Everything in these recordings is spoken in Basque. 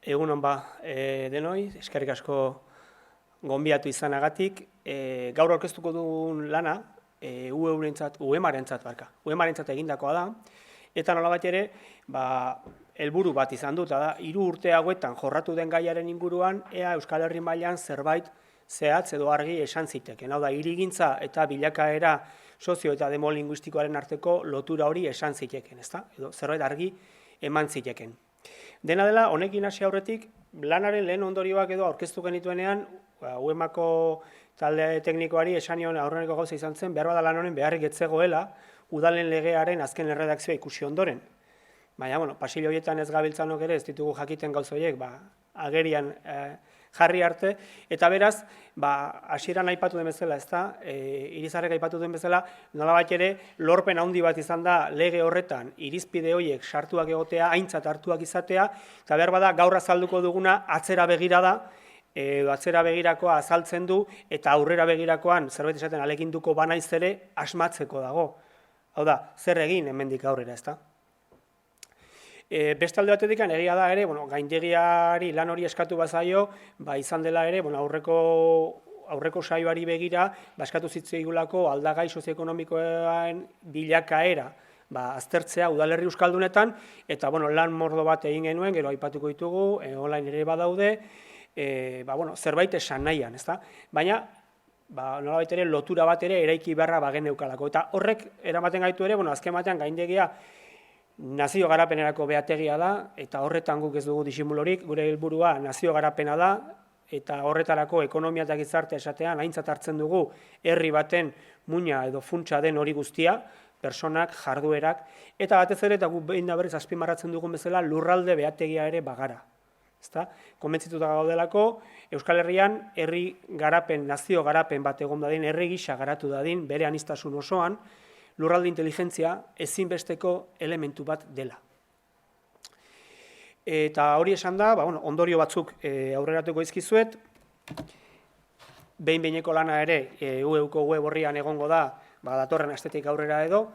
Egunon denoi, eskerrik asko gonbidatu izanagatik. Gaur aurkeztuko dugun lana, UEMarentzat egindakoa da, eta nolabait ere, helburu bat izan dut, da 3 urte hauetan jorratu den gaiaren inguruan, ea Euskal Herri mailan zerbait zehatz edo argi esan ziteken. Hau da, hirigintza eta bilakaera sozio- eta demolinguistikoaren arteko lotura hori esan ziteken, ezta? Edo zerbait argi eman ziteken. Dena dela, honekin hasi aurretik, lanaren lehen ondorioak edo aurkeztu genituenean, UEMako talde teknikoari esan nion aurreneko gauza izan zen, behar bada lan honen beharrik etzegoela, udalen legearen azken erredakzioa ikusi ondoren. Baina, pasillo horietan ez gabiltzanok ere, ez ditugu jakiten gauza horiek, agerian jarri arte, eta beraz, hasieran aipatu den bezala, ezta, Irizarrek aipatu den bezala, nolabait ere, lorpen handi bat izan da lege horretan, irizpide horiek sartuak egotea, aintzat hartuak izatea, eta behar bada gaur azalduko duguna atzera begira da, edo atzera begirakoa azaltzen du, eta aurrera begirakoan zerbait esaten aleginduko banaiz ere asmatzeko dago. Hau da, zer egin hemendik aurrera, ezta? Bestalde batetik, egia da ere, gaindegiari lan hori eskatu bazaio, izan dela ere, aurreko saioari begira, eskatu zitzaigulako aldagai sozioekonomikoen bilakaera, aztertzea udalerri euskaldunetan, eta lan mordo bat egin genuen, gero aipatuko ditugu, online ere badaude, zerbait esan nahian, ezta? Baina, nolabait ere lotura bat ere eraiki beharra bageneukalako. Eta horrek eramaten gaitu ere, azken batean gaindegia nazio garapenerako behategia da, eta horretan guk ez dugu disimulorik, gure helburua nazio garapena da, eta horretarako ekonomia eta gizartea esatean aintzat hartzen dugu herri baten muina edo funtsa den hori guztia, personak, jarduerak, eta batez ere, eta guk behin da berriz azpimarratzen dugun bezala, lurralde behategia ere bagara. Konbentzituta gaudelako, Euskal Herrian herri garapen, nazio garapen bat egon dadin, herri gisa garatu dadin, bere aniztasun osoan, lurralde inteligentzia ezinbesteko elementu bat dela. Eta hori esan da, ondorio batzuk aurreratuko izkizuet, behin-behineko lana ere UEUko web horrian egongo da, datorren astetik aurrera edo,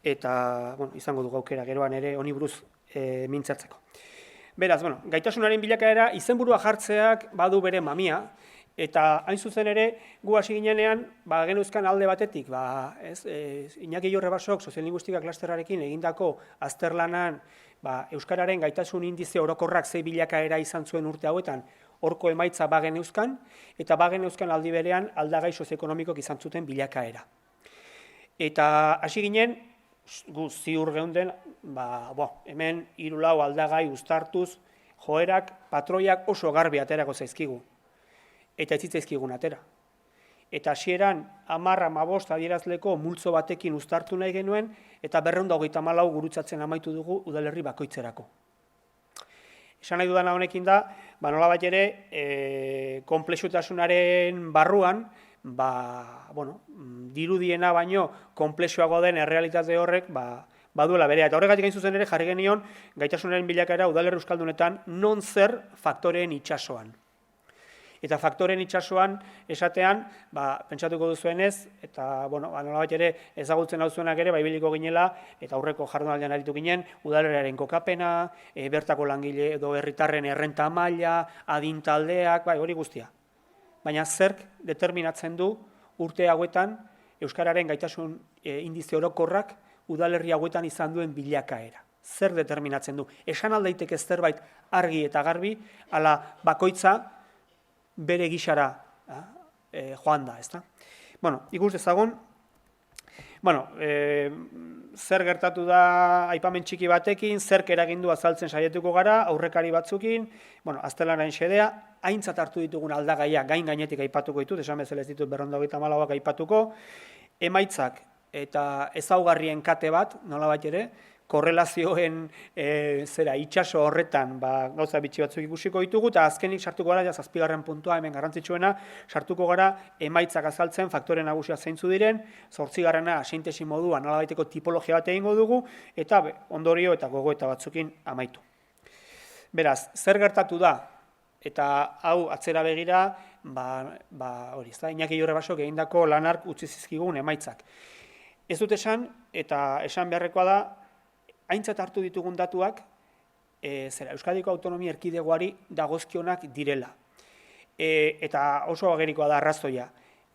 eta izango dugu aukera geroan ere honi buruz mintzatzeko. Beraz, gaitasunaren bilakaera izenburua jartzeak badu bere mamia, eta hain zuzen ere, gu hasi ginenean, genuzkan alde batetik, Iñaki Jorrebasok soziolinguistika klasterrarekin egindako azterlanan, Euskararen gaitasun indize orokorrak ze bilakaera izan zuen urte hauetan, horko emaitza bageneuzkan, eta bageneuzkan aldi berean aldagai sozioekonomikok izan zuten bilakaera. Eta hasi ginen, gu ziur geunden, hemen 3-4 aldagai uztartuz, joerak, patroiak oso garbi aterako zaizkigu. Eta ez zitzaizkigun atera. Eta hasieran 10-15 adierazleko multzo batekin uztartu nahi genuen, eta 234 gurutzatzen amaitu dugu udalerri bakoitzerako. Esan nahi dudana honekin da, nolabait ere, konplexutasunaren barruan, dirudiena baino konplexuago den errealitate horrek baduela berea. Eta horregatik gain zuzen ere jarri genion gaitasunaren bilakaera udalerri euskaldunetan non zer faktoreen itsasoan. Eta faktoreen itsasoan esatean, pentsatuko duzuenez, eta nolabait ere ezagutzen hauzuenak ere ibiliko ginela, eta aurreko jardunaldian aritu ginen, udalerriaren kokapena, bertako langile edo herritarren errenta maila, adintaldeak, hori guztia. Baina zerk determinatzen du urte hauetan Euskararen gaitasun indize orokorrak udalerri hauetan izan duen bilakaera. Zer determinatzen du? Esan aldaiteke zerbait argi eta garbi, ala bakoitza bere gisara joan da, ezta? Ikus dezagun, zer gertatu da aipamen txiki batekin, zerk eragindu azaltzen saietuko gara, aurrekari batzukin, aztelanaren xedea, aintzat hartu ditugun aldagaia gainetik aipatuko ditut, esan bezala ez ditut 234 aipatuko, emaitzak eta ezaugarrien kate bat, nolabait ere, korrelazioen itsaso horretan gauza bitxi batzuk ikusiko ditugu, eta azkenik sartuko gara, 7. puntua hemen garrantzitsuena, sartuko gara emaitzak azaltzen faktore nagusia zeintzu diren, 8. sintesi moduan nolabaiteko tipologia bat egingo dugu, eta ondorio eta gogoeta batzukin amaitu. Beraz, zer gertatu da? Eta hau atzera begira, hori, Iñaki Jorrebasok egindako lanark utzi zizkigun emaitzak. Ez dut esan, eta esan beharrekoa da, aintzat hartu ditugun datuak, Euskadiko Autonomia Erkidegoari dagozkionak direla. Eta oso agerikoa da arrazoia.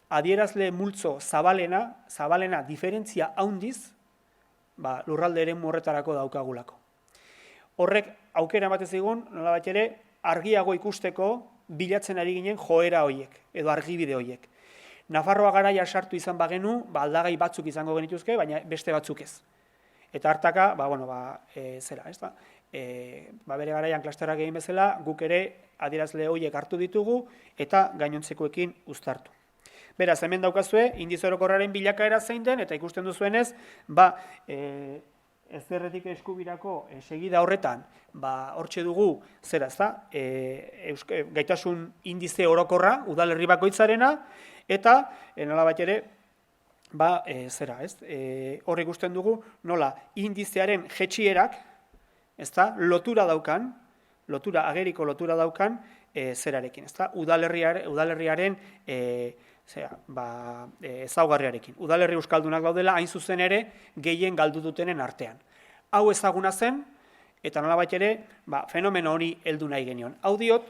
Adierazle multzo zabalena diferentzia handiz, lurralde eremu horretarako daukagulako. Horrek aukera ematen zigun, nolabait ere, argiago ikusteko bilatzen ari ginen joera horiek, edo argibide horiek. Nafarroa garaia sartu izan bagenu, aldagai batzuk izango genituzke, baina beste batzuk ez. Eta hartaka, bere garaian klasterrak egin bezala, guk ere adierazle horiek hartu ditugu eta gainontzekoekin uztartu. Beraz, hemen daukazue, indize orokorraren bilakaera zein den, eta ikusten duzuenez, ezkerretik eskubirako segida horretan, hortxe dugu, gaitasun indize orokorra, udalerri bakoitzarena, eta nolabait ere, hor ikusten dugu, nola indizearen jetxierak, lotura daukan, ageriko lotura daukan zerarekin, udalerriaren ezaugarriarekin. Udalerri euskaldunak daudela, hain zuzen ere, gehien galdu dutenen artean. Hau ezaguna zen, eta nolabait ere, fenomeno hori heldu nahi genion. Hau diot,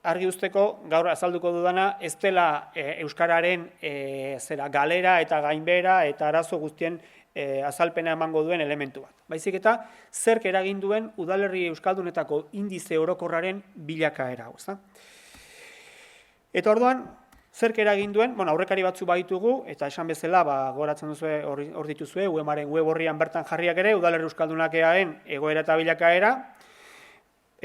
argi usteko, gaur azalduko dudana, ez dela euskararen galera eta gainbera eta arazo guztien azalpena emango duen elementu bat. Baizik eta, zerk eragin duen udalerri euskaldunetako indize orokorraren bilakaera. Eta orduan, zerk eragin duen, aurrekari batzu baditugu, eta esan bezala, goratzen duzue, hor dituzue, UEMaren web horrian bertan jarriak ere, udalerri euskaldunakearen egoera eta bilakaera,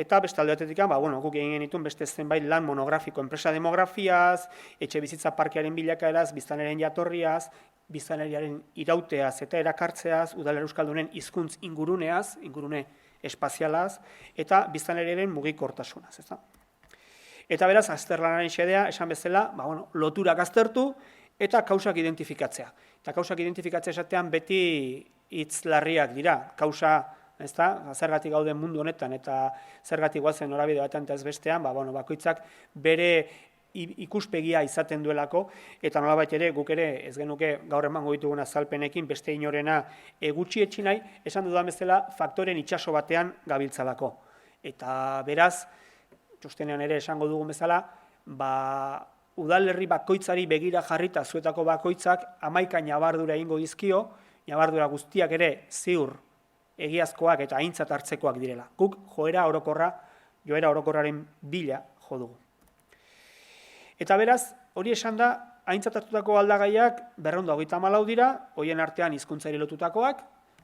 eta beste alde batetik, guk egin genituen beste zenbait lan monografiko, enpresa demografiaz, etxe bizitza parkearen bilakaeraz, biztanleen jatorriaz, biztanleriaren irauteaz eta erakartzeaz, udalerri euskaldunen hizkuntz inguruneaz, ingurune espazialaz, eta biztanleriaren mugikortasunaz. Eta beraz, azterlanaren xedea, esan bezala, loturak aztertu eta kausak identifikatzea. Eta kausak identifikatzea esatean beti hitz larriak dira. Kausa, zergatik gauden mundu honetan eta zergatik guazen norabide batean eta ez bestean, bakoitzak bere ikuspegia izaten duelako, eta nolabait ere, guk ere ez genuke gaur emango ditugun azalpenekin beste inorena gutxietsi nahi, esan dudan bezala faktoren itsaso batean gabiltzalako. Eta beraz, txostenean ere esango dugun bezala, udalerri bakoitzari begira jarrita zuetako bakoitzak 11 ñabardura egingo dizkio, ñabardura guztiak ere ziur egiazkoak eta aintzat hartzekoak direla. Guk joera orokorraren bila jo dugu. Eta beraz, hori esan da, aintzat hartutako aldagaiak 234 dira, horien artean hizkuntzari lotutakoak,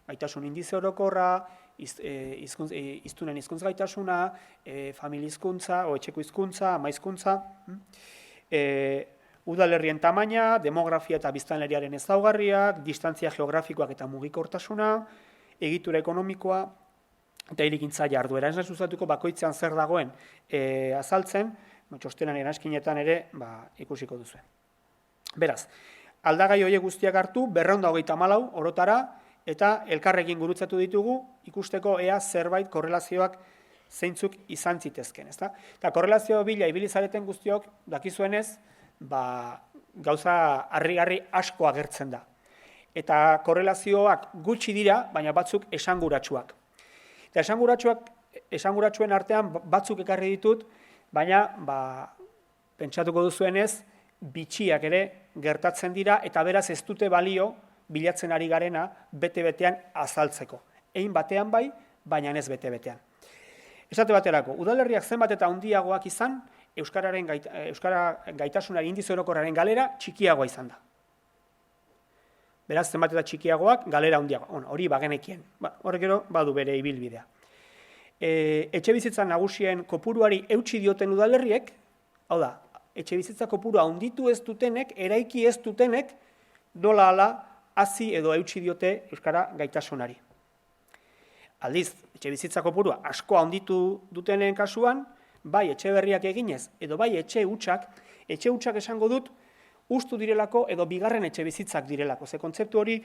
gaitasun indize orokorra, hiztunen hizkuntz gaitasuna, familia hizkuntza, etxeko hizkuntza, ama hizkuntza, udalerrien tamaina, demografia eta biztanleriaren ezaugarriak, distantzia geografikoak eta mugikortasuna, egitura ekonomikoa eta hirigintza jarduera. Ez sustatuko bakoitzean zer dagoen azaltzen, txostenaren askinetan ere ikusiko duzu. Beraz, aldagai horiek guztiak hartu, 234 orotara, eta elkarrekin gurutzatu ditugu, ikusteko ea zerbait korrelazioak zeintzuk izan zitezken. Eta korrelazio bila ibili zareten guztiok, dakizuenez, gauza harrigarri asko agertzen da. Eta korrelazioak gutxi dira, baina batzuk esanguratsuak. Eta esanguratsuen artean batzuk ekarri ditut, baina pentsatuko duzuenez, bitxiak ere gertatzen dira, eta beraz ez dute balio bilatzen ari garena bete-betean azaltzeko. Egin batean bai, baina ez bete-betean. Esate baterako, udalerriak zenbat eta handiagoak izan, euskara gaitasunari indize orokorraren galera txikiagoa izan da. Beraz, zenbat eta txikiagoak, galera handiagoa. Hori bagenekien. Horrek gero, badu bere ibilbidea. Etxe bizitza nagusien kopuruari eutsi dioten udalerriek, hau da, etxe bizitza kopurua handitu ez dutenek, eraiki ez dutenek, dola ala hazi edo eutsi diote euskara gaitasunari. Aldiz, etxe bizitza kopurua asko handitu dutenen kasuan, bai etxe berriak eginez, edo bai etxe hutsak esango dut, ustu direlako edo bigarren etxe bizitzak direlako. Ze kontzeptu hori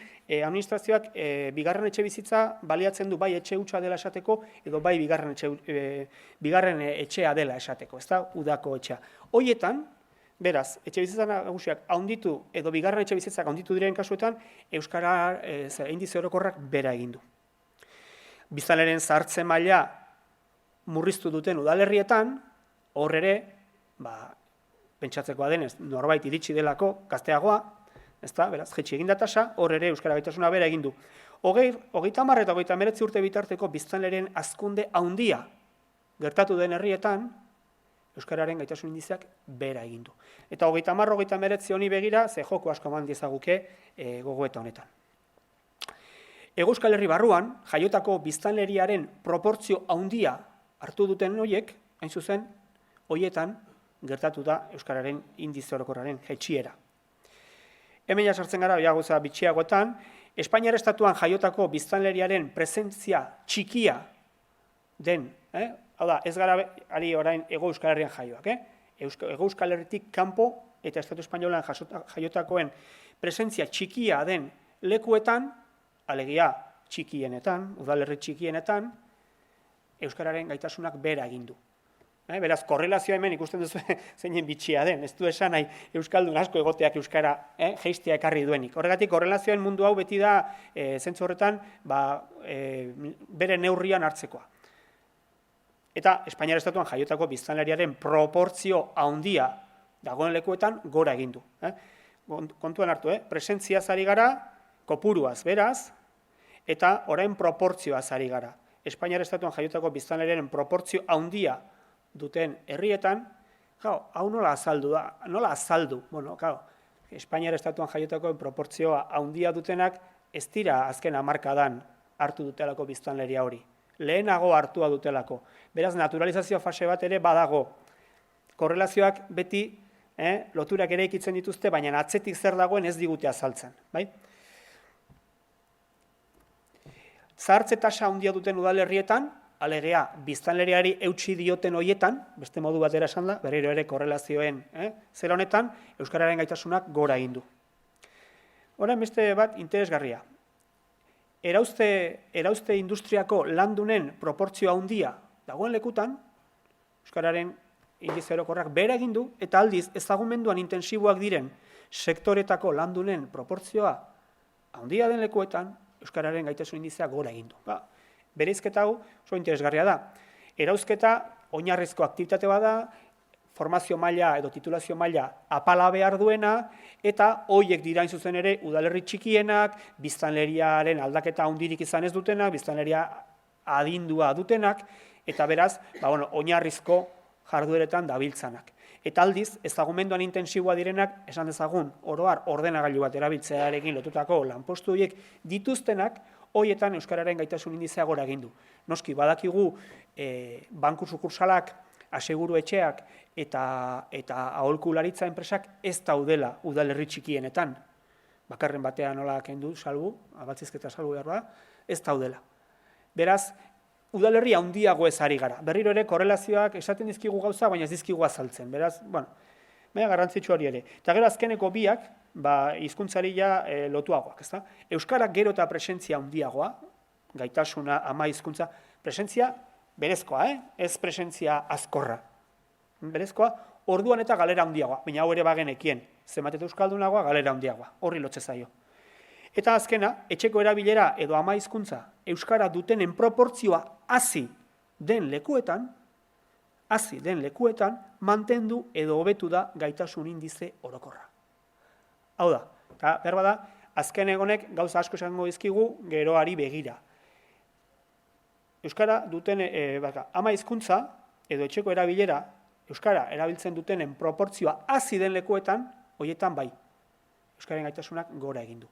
administrazioak bigarren etxe bizitza baliatzen du bai etxe hutsa dela esateko edo bai bigarren etxea dela esateko, ez da udako etxea. Horietan, beraz, etxe bizitza nagusiak handitu edo bigarren etxe bizitzak handitu diren kasuetan, euskara indize orokorrak bera egin du. biztanleen zahartze maila murriztu duten udalerrietan, hor ere, pentsatzekoa denez, norbait iritsi delako gazteagoa, ezta, beraz, jetxi egin da tasa, hor ere euskara gaitasuna bera egin du. 30 eta 39 urte bitarteko biztanleen hazkunde handia gertatu den herrietan, euskararen gaitasun indizeak bera egin du. Eta 30-39 honi begira, ze joko asko eman diezaguke gogoeta honetan. Hego Euskal Herri barruan, jaiotako biztanleriaren proportzio handia hartu duten horiek, hain zuzen, horietan gertatu da euskararen indize orokorraren jaitsiera. Hemen ja sartzen gara, gauza bitxiagoetan, Espainiar estatuan jaiotako biztanleriaren presentzia txikia den, hau da, ez gara ari orain Hego Euskal Herrian jaioak, Hego Euskal Herritik kanpo eta Estatu Espainolan jaiotakoen presentzia txikia den lekuetan, alegia txikienetan, udalerri txikienetan, euskararen gaitasunak bera egin du. Beraz, korrelazioa hemen ikusten duzu zeinen bitxia den, ez du esan nahi euskaldun asko egoteak euskara jeistea ekarri duenik. Horregatik, korrelazioen mundu hau beti da, zentzu horretan, bere neurrian hartzekoa. Eta, Espainiar estatuan jaiotako biztanleriaren proportzio handia dagoen lekuetan gora egin du. Kontuan hartu, presentziaz ari gara, kopuruaz beraz, eta orain proportzioaz ari gara. Espainiar estatuan jaiotako biztanleriaren proportzio handia duten herrietan, hau nola azaldu da? Nola azaldu? Bueno, Espainiar estatuan jaiotako proportzioa handia dutenak ez dira azken hamarkadan hartu dutelako biztanleria hori. Lehenago hartua dutelako. Beraz, naturalizazio fase bat ere badago. Korrelazioak beti loturak ere ikitzen dituzte, baina atzetik zer dagoen ez digute azaltzen. Zahartze tasa handia duten udalerrietan, alegea, biztanleriari eutsi dioten hoietan, beste modu batera esan da, berriro ere korrelazioen zera honetan, euskararen gaitasunak gora egin du. Orain beste bat interesgarria. Erauzte industriako landunen proportzio handia dagoen lekutan, euskararen indize orokorrak bera egin du, eta aldiz ezagumenduan intensiboak diren sektoretako landunen proportzioa handia den lekuetan, euskararen gaitasun indizea gora egin du. Bereizketa hau oso interesgarria da. Erauzketa oinarrizko aktibitate bada, formazio maila edo titulazio maila apala behar duena, eta hoiek dira hain zuzen ere udalerri txikienak, biztanleriaren aldaketa handirik izan ez dutenak, biztanleria adindua dutenak, eta beraz, oinarrizko jardueretan dabiltzanak. Eta aldiz, ezagumenduan intensiboa direnak, esan dezagun, oroar ordenagailu bat erabiltzearekin lotutako lanpostu horiek dituztenak, hoietan euskararen gaitasun indizea gora egin du. Noski, badakigu banku sukursalak, aseguru etxeak eta aholkularitza enpresak ez daudela udalerri txikienetan. Bakarren batean nola kendu salbu, abatzizketa salbu behar da, ez daudela. Beraz, udalerri handiago ez ari gara. Berriro ere korrelazioak esaten dizkigu gauza, baina ez dizkigu azaltzen. Beraz, baina garrantzitsu hori ere. Eta gero azkeneko biak, hizkuntzari lotuagoak, ezta? Euskarak gero eta presentzia handiagoa, gaitasuna, ama hizkuntza, presentzia berezkoa, ez presentzia azkorra. Berezkoa, orduan eta galera handiagoa, baina hau ere bagenekien, zenbat euskaldunagoa, galera handiagoa, horri lotze zaio. Eta azkena, etxeko erabilera edo ama hizkuntza euskara dutenen proportzioa hazi den lekuetan, mantendu edo hobetu da gaitasun indize orokorra. Hau da, eta behar bada, azken egonek gauza asko esango dizkigu geroari begira. Euskara duten, ama hizkuntza edo etxeko erabilera, euskara erabiltzen dutenen proportzioa hazi den lekuetan, horietan bai, euskaren gaitasunak gora egin du.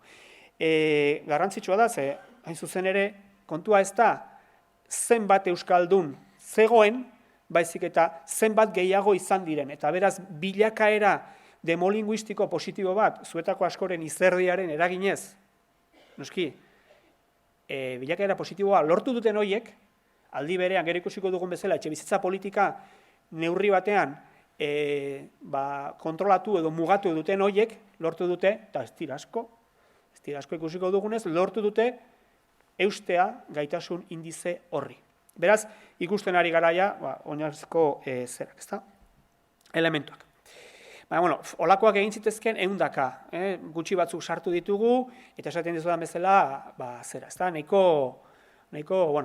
Garrantzitsua da, ze hain zuzen ere, kontua ez da, zenbat euskaldun zegoen, baizik eta zenbat gehiago izan diren, eta beraz bilakaera demolinguistiko positibo bat, zuetako askoren izerdiaren eraginez, noski, bilakaera positiboa lortu duten hoiek, aldi berean gero ikusiko dugun bezala, etxebizitza politika neurri batean kontrolatu edo mugatu duten hoiek, lortu dute, eta ez dira asko ikusiko dugunez, lortu dute eustea gaitasun indize horri. Beraz, ikusten ari garaia, oinarrizko zerak, ezta? Elementuak. Olakoak egin zitezken ehundaka, gutxi batzuk sartu ditugu, eta esaten dizudan bezala, zera, ezta? Nahiko nahiko,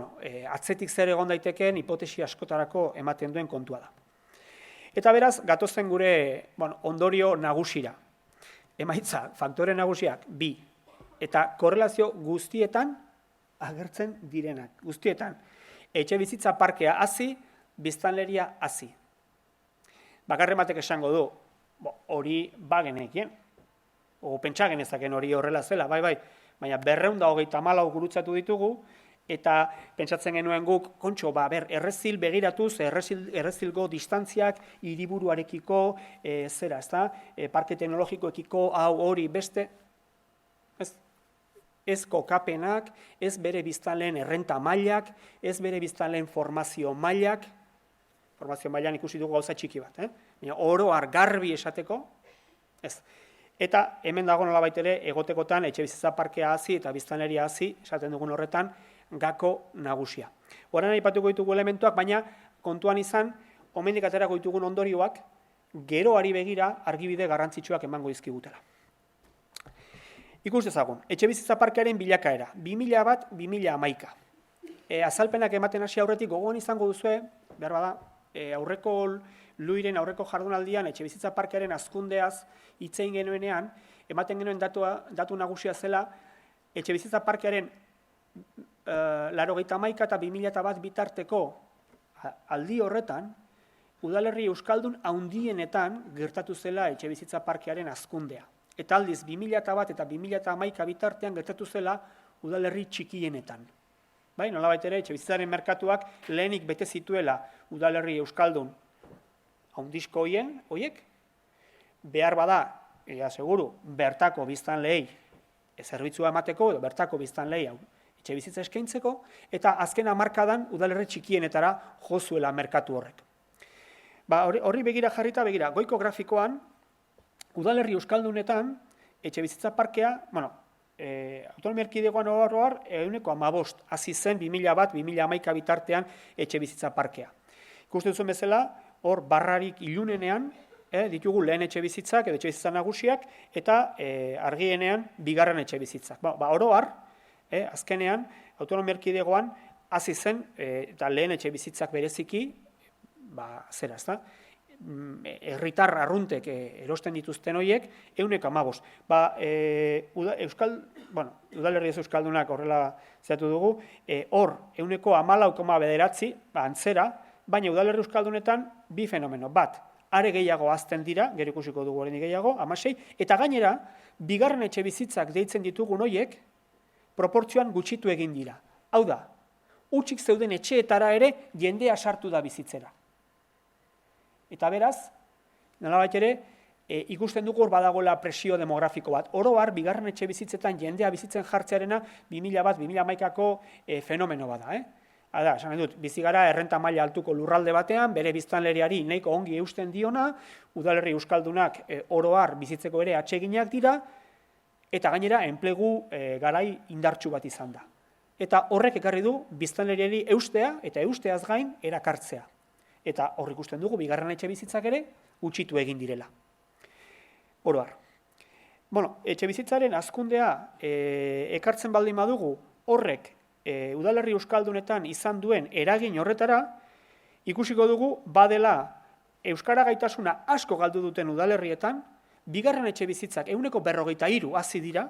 atzetik zer egon daitekeen hipotesi askotarako ematen duen kontua da. Eta beraz, gatozen gure ondorio nagusira. Emaitza, faktore nagusiak, 2. Eta korrelazio guztietan agertzen direnak. Guztietan, etxe bizitza parkea hazi, biztanleria hazi. Bakarren batek esango du, hori bagenekien, o pentsa genezaken hori horrela zela, bai, baina 234 gurutzatu ditugu, eta pentsatzen genuen guk, kontxo, errezil begiratuz, errezilgo distantziak, hiriburuarekiko, parke teknologikoekiko, hau hori beste, ez kokapenak, ez bere biztanleen errenta mailak, ez bere biztanleen formazio mailak, formazio mailan ikusi dugu gauza txiki bat, oro garbi esateko, ez. Eta hemen dago nolabait ere egotekotan etxe bizitza parkea hazi eta biztanleria hazi, esaten dugun horretan, gako nagusia. Horan aipatuko ditugu elementuak, baina kontuan izan, omendik aterako ditugun ondorioak, geroari begira argibide garrantzitsuak emango dizkigutela. Ikus dezagun, etxe bizitza parkearen bilakaera, 2001-2011. Azalpenak ematen hasi aurretik gogoan izango duzue, behar bada, aurreko Luiren aurreko jardunaldian etxe bizitza parkearen hazkundeaz hitz egin genuenean, ematen genuen datu nagusia zela, etxe bizitza parkearen 1991 eta 2001 bitarteko aldi horretan, udalerri euskaldun handienetan gertatu zela etxe bizitza parkearen hazkundea. Eta aldiz 2001 eta 2011 bitartean gertatu zela udalerri txikienetan. Bai, nolabait ere, etxe bizitzaren merkatuak lehenik bete zituela udalerri euskaldun haundizko hoiek, behar bada, seguru, bertako biztanleei zerbitzua emateko, edo bertako biztanleei etxe bizitza eskaintzeko, eta azken hamarkadan udalerri txikienetara jo zuela merkatu horrek. Horri begira jarrita, goiko grafikoan, udalerri euskaldunetan, etxe bizitza parkea, autonomia erkidegoan oroar, 15% hasi zen 2001-2011 bitartean etxe bizitza parkea. Ikusten zuen bezala, hor barrarik ilunenean, ditugu lehen etxe bizitzak edo etxe bizitza nagusiak, eta argienean bigarren etxe bizitzak. Oroar, azkenean, autonomia erkidegoan hasi zen, eta lehen etxe bizitzak bereziki, herritar arruntek erosten dituzten horiek, 15%. Udalerri ez euskaldunak horrela zehatu dugu, hor 14,9 antzera, baina udalerri euskaldunetan bi fenomeno. Bat, are gehiago hazten dira, gero ikusiko dugu oraindik gehiago, 16, eta gainera, bigarren etxe bizitzak deitzen ditugun horiek, proportzioan gutxitu egin dira. Hau da, hutsik zeuden etxeetara ere jendea sartu da bizitzera. Eta beraz, nolabait ere, ikusten dugu hor badagoela presio demografiko bat. Oro har, bigarren etxe bizitzetan jendea bizitzen jartzearena 2001-2011ko fenomeno bada. Hala, esan dut, bizi gara errenta maila altuko lurralde batean, bere biztanleriari nahiko ongi eusten diona, udalerri euskaldunak oro har bizitzeko ere atseginak dira, eta gainera enplegu garai indartsu bat izan da. Eta horrek ekarri du biztanleriari eustea eta eusteaz gain erakartzea. Eta hor ikusten dugu bigarren etxe bizitzak ere gutxitu egin direla. Oro har. Etxe bizitzaren hazkundea ekartzen baldin badugu horrek udalerri euskaldunetan izan duen eragin horretara, ikusiko dugu badela euskara gaitasuna asko galdu duten udalerrietan, bigarren etxe bizitzak 43% hazi dira,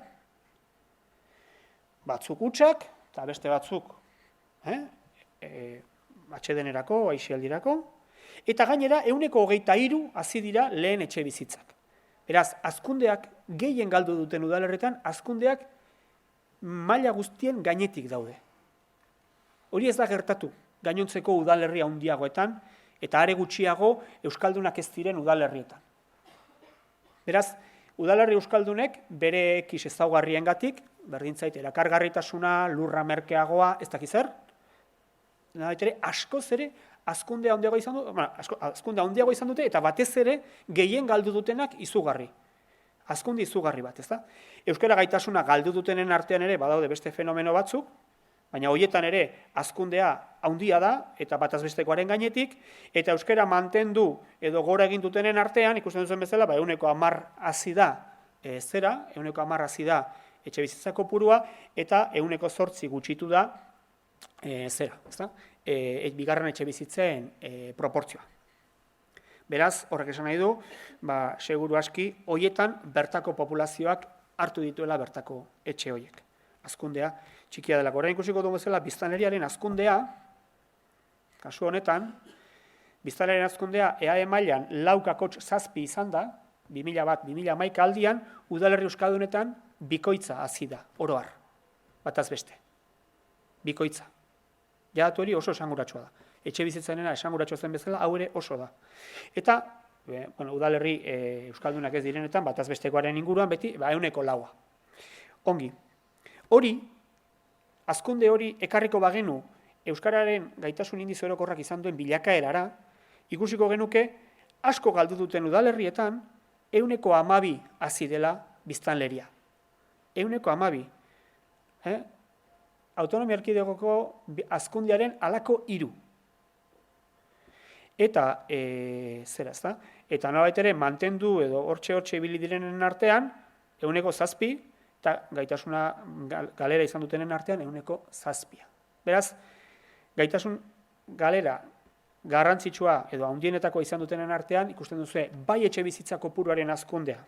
batzuk hutsak, eta beste batzuk atsedenerako, aisialdirako, eta gainera 23% hazi dira lehen etxe bizitzak. Beraz, hazkundeak gehien galdu duten udalerretan, hazkundeak maila guztien gainetik daude. Hori ez da gertatu, gainontzeko udalerri handiagoetan, eta are gutxiago euskaldunak ez diren udalerrietan. Beraz, udalerri euskaldunek bere kis ezaugarriengatik, berdin zait erakargarritasuna, lurra merkeagoa, ez dakiz zer, askoz ere hazkunde handiago izan dute, eta batez ere gehien galdu dutenak izugarri. Hazkunde izugarri bat, ez da? Euskara gaitasuna galdu dutenen artean ere badaude beste fenomeno batzuk, baina horietan ere hazkundea handia da, eta bataz bestekoaren gainetik, eta euskara mantendu edo gora egin dutenen artean, ikusten duzen bezala, 10% hazi da zera, 10% hazi da etxe bizitza kopurua, eta 8% gutxitu da bigarren etxe bizitzen proportzioa. Beraz, horrek esan nahi du, seguru aski, hoietan bertako populazioak hartu dituela bertako etxe horiek. Azkundea txikia delako. Orain ikusiko dugu bezala, biztanleriaren azkundea, kasu honetan, biztanleriaren azkundea EAE mailan 4,7 izan da, 2001-2011 aldian, udalerri euskaldunetan bikoitza hasi da, oro har, bataz beste. Bikoitza. Ja, datu hori oso esanguratsua da. Etxe bizitzanena esanguratsua zen bezala, hau ere oso da. Eta, udalerri euskaldunak ez direnetan, bataz bestekoaren inguruan beti, 100%. Ongi. Hori, hazkunde hori ekarriko bagenu euskararen gaitasun indize orokorrak izan duen bilakaerara, ikusiko genuke asko galdu duten udalerrietan 112 hasi dela biztanleria. 112. Autonomia erkidegoko hazkundearen halako 3. Eta, eta nolabait ere mantendu edo hortxe ibili direnen artean, 107, eta gaitasuna galera izan dutenen artean 107. Beraz, gaitasun galera garrantzitsua edo handienetako izan dutenen artean, ikusten duzu, bai etxe bizitza kopuruaren hazkundea,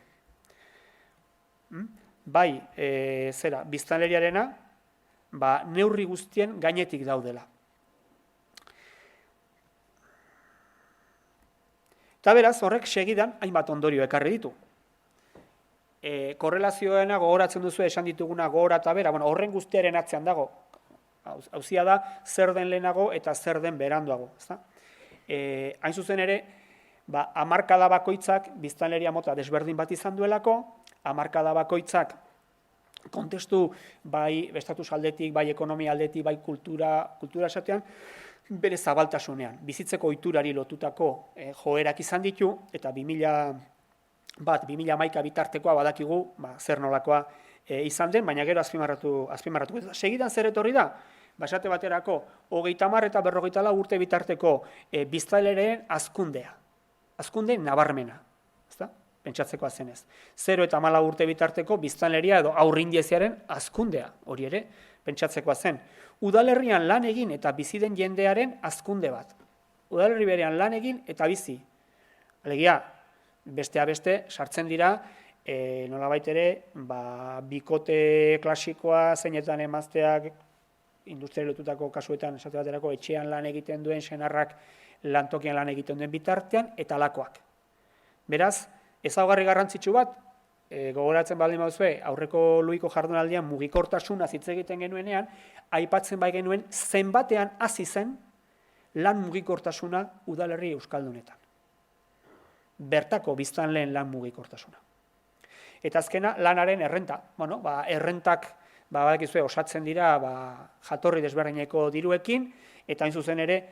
bai biztanleriarena, neurri guztien gainetik daudela. Eta beraz, horrek segidan hainbat ondorio ekarri ditu. Korrelazioena gogoratzen duzu esan dituguna gogora eta bera, horren guztiaren atzean dago. Hauzia da, zer den lehenago eta zer den beranduago. Hain zuzen ere, hamarkada bakoitzak biztanleria mota desberdin bat izan duelako, hamarkada bakoitzak kontestu bai estatus aldetik, bai ekonomia aldetik, bai kultura esatean, bere zabaltasunean, bizitzeko ohiturari lotutako joerak izan ditu, eta 2011 bitartekoa badakigu zer nolakoa izan den, baina gero azpimarratu. Segidan zer etorri da? Esate baterako, 30 eta 54 urte bitarteko biztanlereen hazkundea. Hazkunde nabarmena, pentsatzekoa zenez. 0 eta 14 urte bitarteko biztanleria edo aurrindiziaren hazkundea, hori ere, pentsatzekoa zen. Udalerrian lan egin eta bizi den jendearen hazkunde bat. Udalerri berean lan egin eta bizi. Alegia, bestea beste, sartzen dira, nolabait ere, bikote klasikoa, zeinetan emazteak, industriari lotutako kasuetan, esate baterako, etxean lan egiten duen, senarrak lantokian lan egiten duen bitartean, eta lakoak. Beraz, ezaugarri garrantzitsu bat, gogoratzen baldin baduzue, aurreko Luiko jardunaldian mugikortasuna hitz egiten genuenean, aipatzen bai genuen zenbatean hasi zen lan mugikortasuna udalerri euskaldunetan. Bertako biztanleen lan mugikortasuna. Eta azkena, lanaren errenta. Errentak badakizue osatzen dira jatorri desberdineko diruekin, eta hain zuzen ere,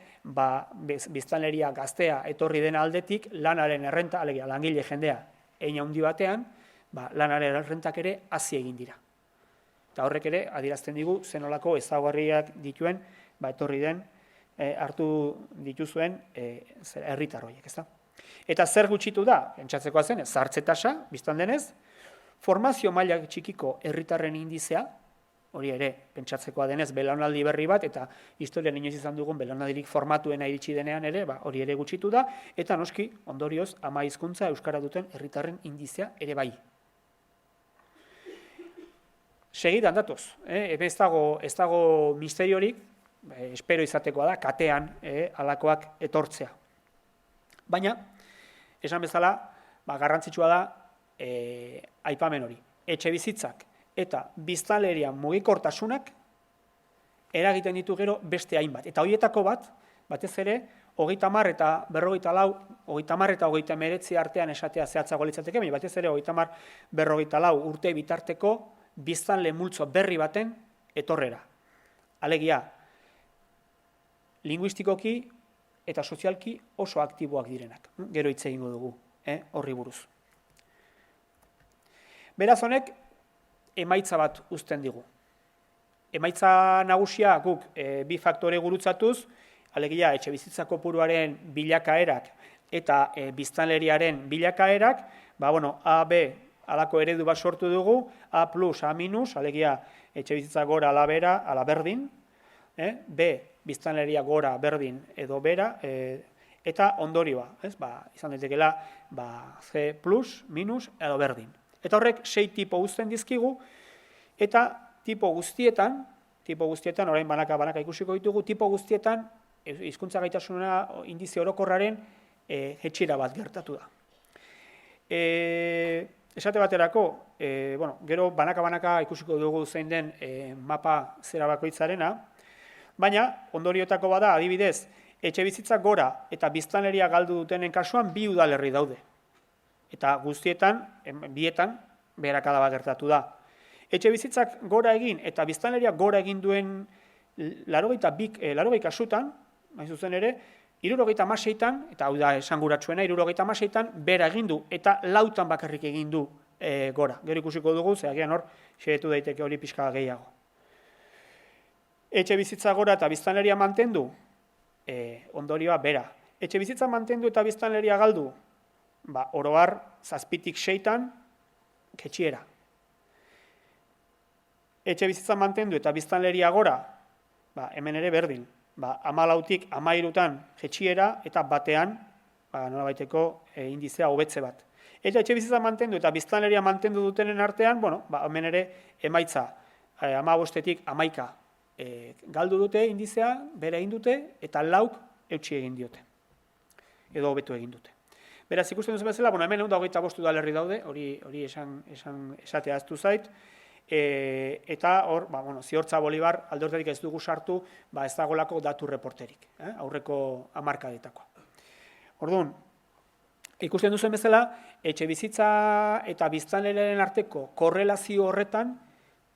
biztanleria gaztea etorri den aldetik, lanaren errenta, alegia langile jendea hein handi batean, lanaren errentak ere hazi egin dira. Eta horrek ere, adierazten digu, zenolako ezaugarriak dituen, etorri den, hartu dituzuen herritar horiek, ezta? Eta zer gutxitu da, pentsatzekoa zen, zahartze tasa, biztan denez, formazio maila txikiko herritarren indizea, hori ere, pentsatzekoa denez, belaunaldi berri bat, eta historian inoiz izan dugun belaunaldirik formatuena iritsi denean ere, hori ere gutxitu da, eta noski, ondorioz, 10 hizkuntza euskara duten herritarren indizea ere bai. Segidan datoz, ez dago misteriorik, espero izatekoa da, katean halakoak etortzea. Baina, esan bezala, garrantzitsua da aipamen hori. Etxe bizitzak eta biztanleria mugikortasunak eragiten ditu gero beste hainbat. Eta horietako bat, batez ere, 30 eta 44, 30 eta 39 artean esatea zehatzago litzateke, baina batez ere 30-44 urte bitarteko biztanle multzo berri baten etorrera. Alegia, linguistikoki eta sozialki oso aktiboak direnak. Gero hitz egingo dugu, horri buruz. Beraz honek, emaitza bat uzten digu. Emaitza nagusia guk bi faktore gurutzatuz, alegia etxe bizitza kopuruaren bilakaerak eta biztanleriaren bilakaerak, A, B, alako eredu bat sortu dugu, A+, A-, alegia etxe bizitza gora ala bera, ala berdin, B, biztanleria gora berdin edo bera, eta ondorioa, izan daitekeela C plus, minus edo berdin. Eta horrek 6 tipo uzten dizkigu, eta tipo guztietan, orain banaka ikusiko ditugu, tipo guztietan, hizkuntza gaitasuna indize orokorraren jaitsiera bat gertatu da. Esate baterako, gero banaka ikusiko dugu zein den mapa zera bakoitzarena, baina ondorioetako bada, adibidez, etxebizitza gora eta biztanleria galdu dutenen kasuan 2 udalerri daude. Eta guztietan, bietan, beherakada bat gertatu da. Etxebizitzak gora egin eta biztanleria gora egin duen 80 kasutan, hain zuzen ere, 76an, eta hau da esanguratsuena, 76an bera egin du eta 4 bakarrik egin du gora. Gero ikusiko dugu, agian hor, xeretu daiteke hori pixka gehiago. Etxebizitza gora eta biztanleria mantendu, ondorioa bera. Etxebizitza mantendu eta biztanleria galdu, oroar 7tik 6tan jaitsiera. Etxebizitza mantendu eta biztanleria gora, hemen ere berdin. 14tik 13tan jaitsiera eta batean, nolabaiteko indizea hobetze bat. Eta etxebizitza mantendu eta biztanleria mantendu dutenen artean, hemen ere emaitza 15tik 11 galdu dute indizea, bere egin dute, eta 4 eutsi egin diote. Edo hobetu egin dute. Beraz, ikusten duzu bezala, hemen 125 udalerri daude, hori esatea aztu zait, eta hor, Ziortza Bolibar alde horretatik ez dugu sartu, ez dagolako datu reporterik, aurreko hamarkadetakoa. Orduan, ikusten duzen bezala, etxebizitza eta biztanleriaren arteko korrelazio horretan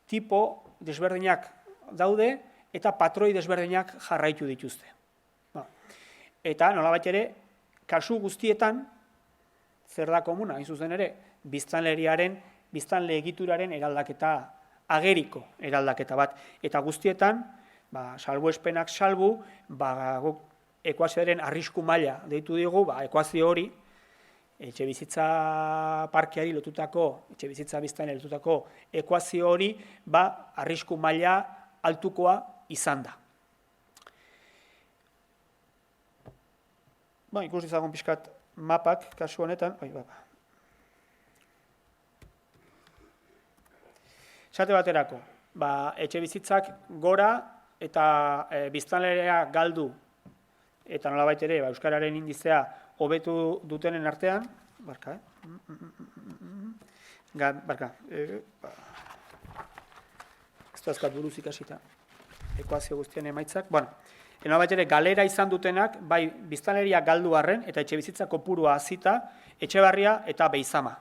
tipo desberdinak daude eta patroi desberdinak jarraitu dituzte. Eta nolabait ere, kasu guztietan, zer da komuna, hain zuzen ere, biztanle egituraren eraldaketa, ageriko eraldaketa bat. Eta guztietan, salbuespenak salbu, ekuazioaren arrisku maila deitu digu, ekuazio hori, etxebizitza parkeari lotutako, etxebizitza biztanle lotutako ekuazio hori, arrisku maila altukoa izan da. Ikusi zagun pixkat mapak, kasu honetan, esate baterako, etxebizitzak gora eta biztanleria galdu, eta nolabait ere, euskararen indizea hobetu dutenen artean, ez da azkat buruz ikasita, ekuazio guztien emaitzak, nolabait ere, galera izan dutenak, bai biztanleria galdu arren, eta etxebizitza kopurua hazita, Etxebarria eta Beizama.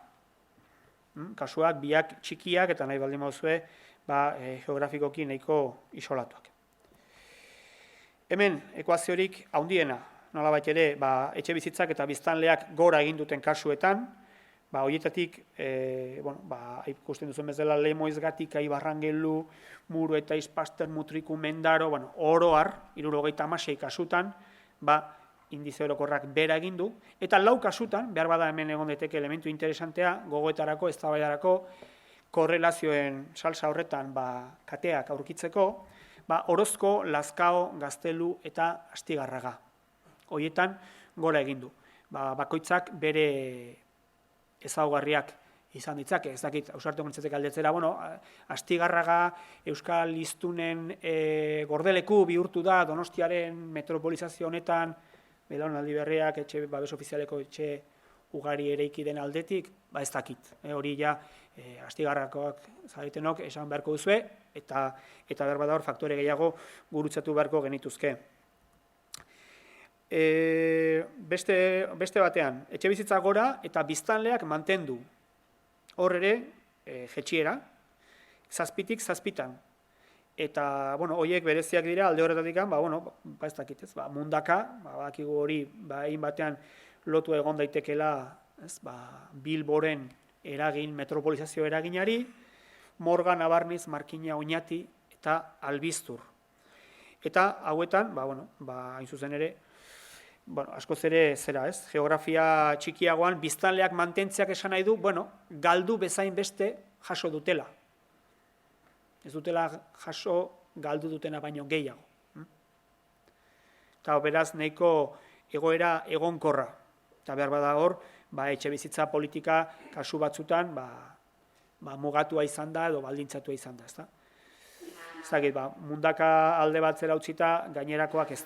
Kasuak biak txikiak eta nahi baldin mauzue geografikoki nahiko isolatuak. Hemen ekuaziorik handiena, nolabait ere, etxebizitzak eta biztanleak gora egin duten kasuetan, horietatik, ikusten duzen bezala Lemoizgatik, Aibarrangelu, Muru eta Izpaster, Mutriku, Mendaro, oroar, 76 kasutan, indize orokorrak bera egin du, eta 4 kasutan, behar bada hemen egon daiteke elementu interesantea, gogoetarako, eztabaidarako, korrelazioen salsa horretan kateak aurkitzeko, Orozko, Lazkao, Gaztelu eta Astigarraga. Horietan gora egin du. Bakoitzak bere ezaugarriak izan ditzake, ez dakit, ausartu gontzetek aldetzera, Astigarraga Euskal Hiztunen gordeleku bihurtu da Donostiaren metropolizazio honetan, belaunaldi berriak, babes ofizialeko etxe ugari ereiki den aldetik, ez dakit. Hori ja, Astigarrakoak zaretenok esan beharko duzue, eta berbada hor faktore gehiago gurutzatu beharko genituzke. Beste batean, etxebizitza gora eta biztanleak mantendu. Hor ere, jaitsiera, 7tik 7tan. Eta, horiek bereziak dira, alde horretatik, ez dakit, mundaka, bakigu hori, egin batean lotu egon daitekela, Bilboren eragin, metropolizazio eraginari, Morga, Nabarniz, Markina, Oñati eta Albiztur. Eta hauetan, hain zuzen ere, askoz ere zera, geografia txikiagoan, biztanleak mantentziak esan nahi du, galdu bezain beste jaso dutela. Ez dutela jaso galdu dutena baino gehiago. eta beraz nahiko egoera egonkorra. Eta behar bada hor, etxe bizitza politika kasu batzutan mugatua izan da edo baldintzatua izan da. Ez dakit, mundaka alde bat zera utzita, gainerakoak ez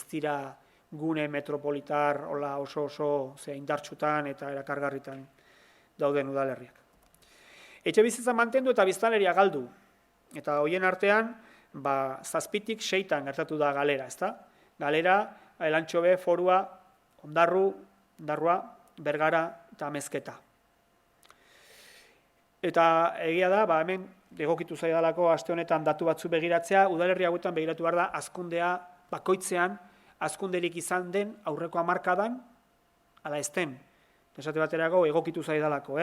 dira gune metropolitar oso indartsutan eta erakargarritan dauden udalerriak. Etxe bizitza mantendu eta biztanleria galdu. Eta hoien artean, 7tik 6 gertatu da galera, ezta? Galera, Elantxobe, Forua, Ondarrua, Bergara eta Amezketa. Eta egia da, hemen egokitu zaidalako aste honetan datu batzu begiratzea, udalerri hauetan begiratu behar da, azkundea bakoitzean, azkunderik izan den aurreko hamarkadan, ala ez den. Esate baterako egokitu zaidalako,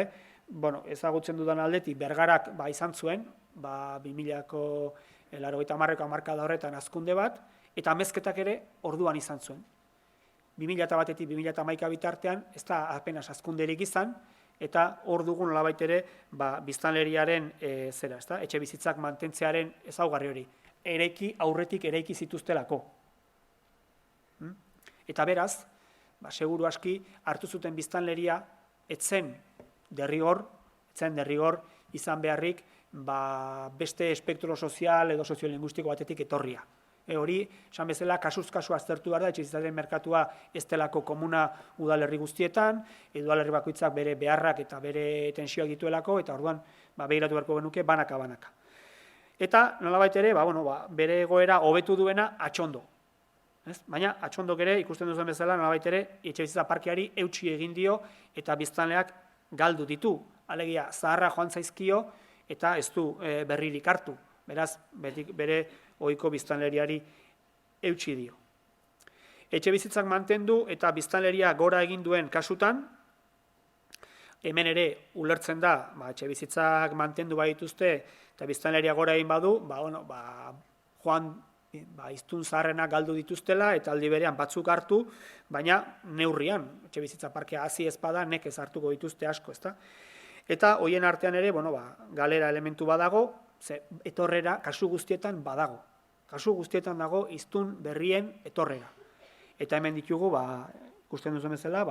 ezagutzen dudan aldetik, Bergarak izan zuen, 2000ko 80ko hamarkada horretan azkunde bat, eta Amezketak ere orduan izan zuen. 2001-etik 2011 bitartean, ez da apenas azkunderik izan, eta hor dugun nolabait ere biztanleriaren etxe bizitzak mantentzearen ezaugarri hori. Aurretik eraiki zituztelako. Eta beraz, seguru aski hartu zuten biztanleria etzen derrigor izan beharrik beste espektro sozial edo soziolinguistiko batetik etorria. Hori, esan bezala, kasuz kasu aztertu behar da, etxebizitzaren merkatua ez delako komuna udalerri guztietan, udalerri bakoitzak bere beharrak eta bere tensioak dituelako, eta orduan begiratu beharko genuke banaka-banaka. Eta, nolabait ere, bere egoera hobetu duena Atxondo. Baina, Atxondok ere, ikusten duzuen bezala, nolabait ere, etxebizitza parkeari eutsi egin dio, eta biztanleak galdu ditu. Alegia, zaharra joan zaizkio, eta ez du berririk hartu. Beraz, bere ohiko biztanleriari eutsi dio. Etxe bizitzak mantendu eta biztanleria gora egin duen kasutan, hemen ere ulertzen da, etxe bizitzak mantendu badituzte eta biztanleria gora egin badu, joan hiztun zaharrenak galdu dituztela eta aldi berean batzuk hartu, baina neurrian, etxe bizitza parkea hasi ezpada nekez hartuko dituzte asko, ezta? Eta hoien artean ere, galera elementu badago, etorrera kasu guztietan badago. Kasu guztietan dago hiztun berrien etorrera. Eta hemen ditugu, ikusten duzu bezala,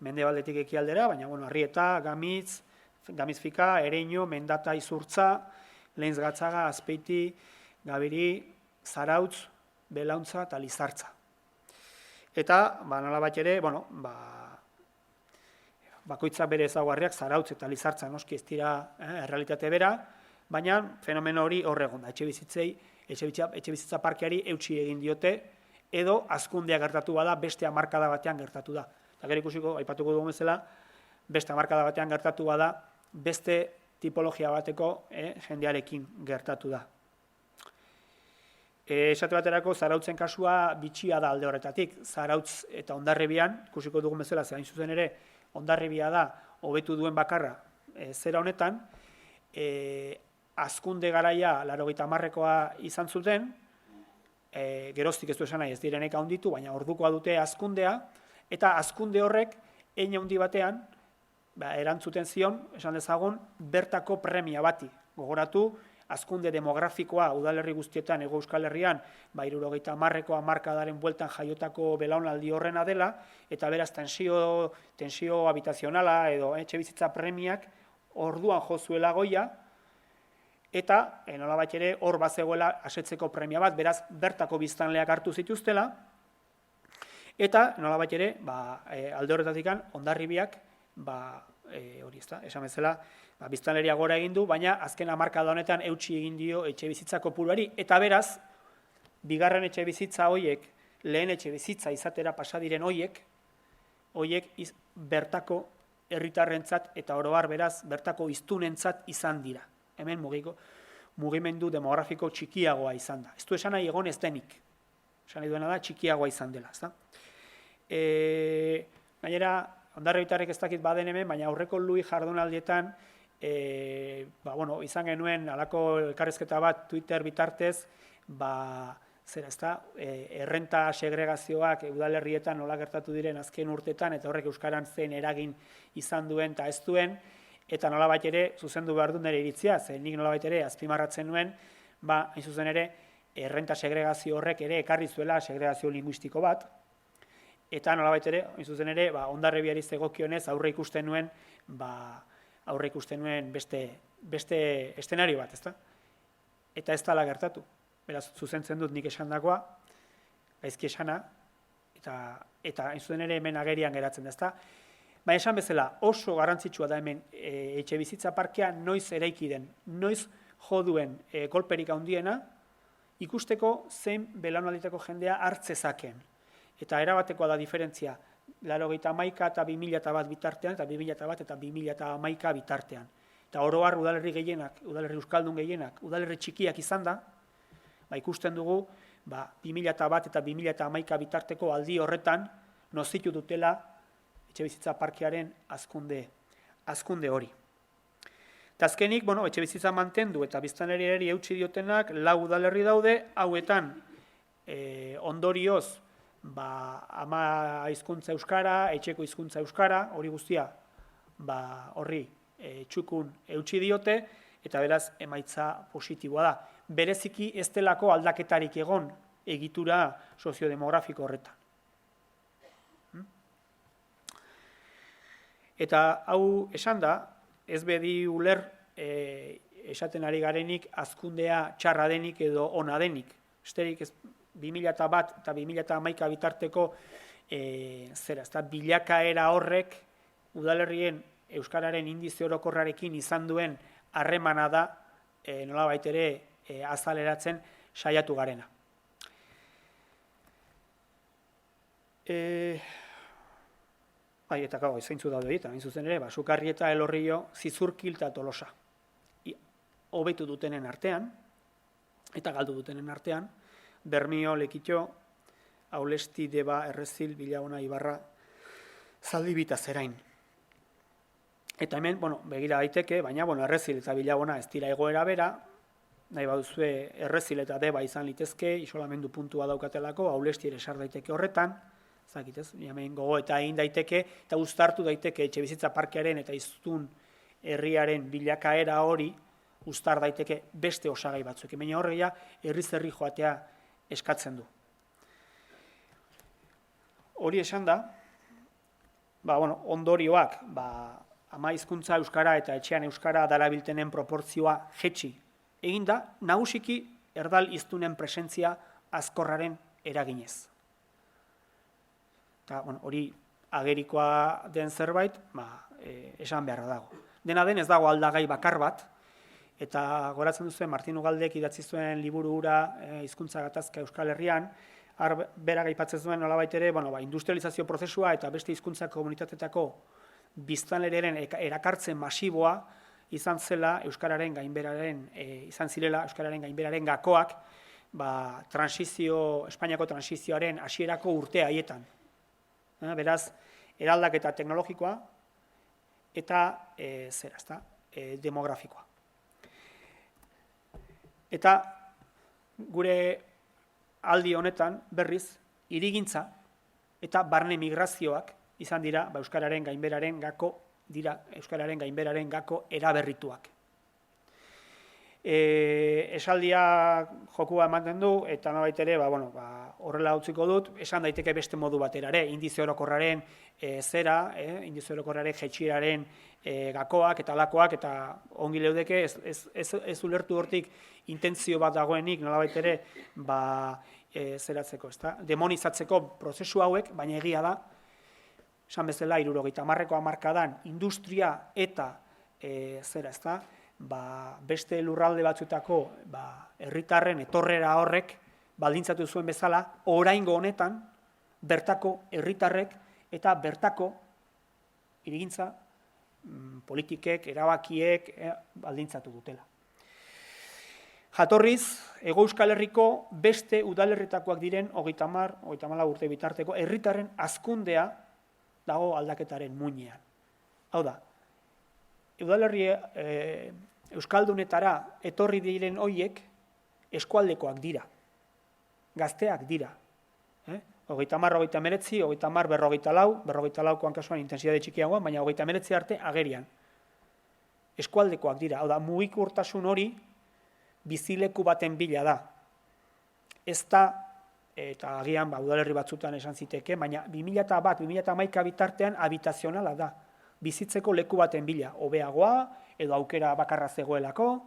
mendebaldetik ekialdera, baina Arrieta, Gamitz, Gamizfika, Ereño, Mendata, Izurtza, Leintz Gatzaga, Azpeiti, Gabiri, Zarautz, Belauntza eta Lizartza. Eta, nolabait ere, bakoitzak bere ezaugarriak, Zarautz eta Lizartza noski ez dira errealitate bera, baina fenomeno hori horregon da, etxe bizitza parkeari eutsi egin diote, edo hazkundea gertatu bada beste hamarkada batean gertatu da. Eta gero ikusiko, aipatuko dugu bezala, beste hamarkada batean gertatu bada, beste tipologia bateko jendearekin gertatu da. Esate baterako, Zarautzen kasua bitxia da alde horretatik. Zarautz eta Hondarribian, ikusiko dugu bezala, zein zuzen ere, Hondarribia da hobetu duen bakarra zera honetan, hazkunde garaia 80koa izan zuten, geroztik ez du esan nahi ez direnek handitu, baina ordukoa dute hazkundea, eta hazkunde horrek hein handi batean erantzuten zion, esan dezagun, bertako premia bati. Gogoratu, hazkunde demografikoa udalerri guztietan, Hego Euskal Herrian, 70ko hamarkadaren bueltan jaiotako belaunaldi horrena dela, eta beraz tensio habitazionala edo etxe bizitza premiak orduan jo zuela goia, eta nolabait ere hor bazegoela asetzeko premia bat, beraz bertako biztanleak hartu zituztela, eta nolabait ere alde horretatik Hondarribiak hori ez da, esan bezala, biztanleria gora egin du, baina azken hamarkada honetan eutsi egin dio etxe bizitza kopuruari, eta beraz, bigarren etxe bizitza hoiek, lehen etxe bizitza izatera pasadiren hoiek bertako herritarrentzat eta oro har beraz bertako hiztunentzat izan dira. Hemen mugimendu demografiko txikiagoa izan da. Ez du esan nahi egon ez denik. Esan nahi duena da txikiagoa izan dela, ezta? Gainera, Hondarribitarrek ez dakit baden hemen, baina aurreko lui jardunaldietan izan genuen halako elkarrizketa bat Twitter bitartez, errenta segregazioak udalerrietan nola gertatu diren azken urtetan, eta horrek euskaran zen eragin izan duen eta ez duen, eta nolabait ere zuzendu behar du nire iritzia, zen nik nolabait ere azpimarratzen nuen, hain zuzen ere, errenta segregazio horrek ere ekarri zuela segregazio linguistiko bat, eta nolabait ere, hain zuzen ere, Hondarribiari zegokionez aurre ikusten nuen beste eszenario bat, ezta? Eta ez dela gertatu. Beraz, zuzentzen dut nik esandakoa, gaizki esana, eta hain zuzen ere hemen agerian geratzen da, ezta? Baina esan bezala, oso garrantzitsua da hemen etxe bizitza parkea noiz eraiki den, noiz jo duen kolperik handiena, ikusteko zein belaunalditako jendea hartzezakeen. Eta erabatekoa da diferentzia, 1991 eta 2001 bitartean, eta 2001 eta 2011 bitartean. Eta oro har udalerri gehienak, udalerri euskaldun gehienak, udalerri txikiak izan da, ikusten dugu, 2001 eta 2011 bitarteko aldi horretan, nozitu dutela etxe bizitza parkearen hazkunde hori. Eta azkenik, etxe bizitza mantendu eta biztanleriari eutsi diotenak 4 udalerri daude, hauetan ondorioz ama hizkuntza euskara, etxeko hizkuntza euskara, hori guztia horri txukun eutsi diote, eta beraz emaitza positiboa da. Bereziki ez delako aldaketarik egon egitura soziodemografiko horretan. Eta hau esan da, ez bedi uler esaten ari garenik hazkundea txarra denik edo ona denik. Besterik ez 2001 eta 2011 bitarteko bilakaera horrek udalerrien euskararen indize orokorrarekin izan duen harremana da nolabait ere azaleratzen saiatu garena. Eta gau, zaintzu daude dita, hain zuzen ere, Sukarri eta Elorrio, Zizurkil eta Tolosa. Hobetu dutenen artean, eta galdu dutenen artean, Bermio, Lekitxo, Aulesti, Deba, Errezil, Bilagona, Ibarra, Zaldibita, Zerain. Eta hemen, begira daiteke, baina, Errezil eta Bilagona ez dira egoera bera, nahi baduzue Errezil eta Deba izan litezke, isolamendu puntua daukatelako, Aulesti ere sar daiteke horretan, zakitez, hemen gogo eta egin daiteke, eta uztartu daiteke etxe bizitza parkearen eta hiztun herriaren bilakaera hori, uztar daiteke beste osagai batzuk. Baina horreia, herriz-herri joatea eskatzen du. Hori esan da, ondorioak, ama hizkuntza euskara eta etxean euskara darabiltenen proportzioa jetxi egin da, nagusiki erdal hiztunen presentzia azkorraren eraginez. Eta hori agerikoa den zerbait, esan beharra dago. Dena den ez dago aldagai bakar bat, eta goratzen duzuen Martin Ugaldek idatzi zuen liburu hura hizkuntza gatazka Euskal Herrian, berak aipatzen zuen nolabait ere, industrializazio prozesua eta beste hizkuntza komunitateetako biztanleriaren erakartzen masiboa izan zela Euskararen gainberaren, izan zirela Euskararen gainberaren gakoak, Espainiako transizioaren hasierako urte haietan. Beraz, eraldaketa teknologikoa eta demografikoa. Eta gure aldi honetan berriz hirigintza eta barne migrazioak izan dira Euskararen gainberaren gako eraberrituak. Esaldia jokua ematen du, eta nolabait ere, horrela utziko dut, esan daiteke beste modu batera ere, indize orokorraren indize orokorraren jaitsieraren gakoak eta alakoak, eta ongi leudeke, ez ulertu hortik intentzio bat dagoenik, nolabait ere, demonizatzeko prozesu hauek, baina egia da, esan bezala, 70ko hamarkadan industria eta beste lurralde batzutako herritarren etorrera horrek baldintzatu zuen bezala, oraingo honetan bertako herritarrek eta bertako hirigintza politikek, erabakiek baldintzatu dutela. Jatorriz, Hego Euskal Herriko beste udalerritakoak diren 30-34 urte bitarteko herritarren hazkundea dago aldaketaren muinean. Hau da, udalerri euskaldunetara etorri diren hoiek eskualdekoak dira, gazteak dira. 30-39, 30-44, 44koan kasuan intentsitate txikiagoan, baina 39 arte agerian. Eskualdekoak dira, hau da, mugikortasun hori bizileku baten bila da. ez da, eta agian udalerri batzutan esan ziteke, baina 2001-2011 bitartean habitazionala da. Bizitzeko leku baten bila, hobeagoa, edo aukera bakarra zegoelako,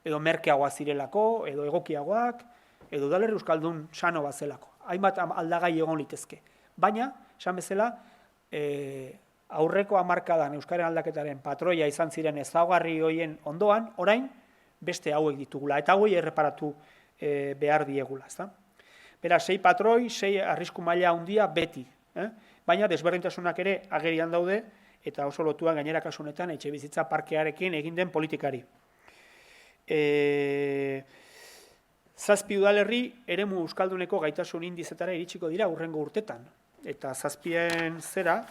edo merkeagoa zirelako, edo egokiagoak, edo udalerri euskaldun sano bat zelako. Hainbat aldagai egon litezke. Baina, esan bezala, aurreko hamarkadan euskaren aldaketaren patroia izan ziren ezaugarri hoien ondoan, orain, beste hauek ditugula, eta hauei erreparatu behar diegula. Beraz, 6 patroi, 6 arrisku maila handia beti. Baina, desberdintasunak ere agerian daude, eta oso lotuan gainera kasu honetan etxebizitza parkearekin egin den politikari. 7 udalerri eremu euskalduneko gaitasun indizetara iritsiko dira hurrengo urtetan. Eta 7 zera,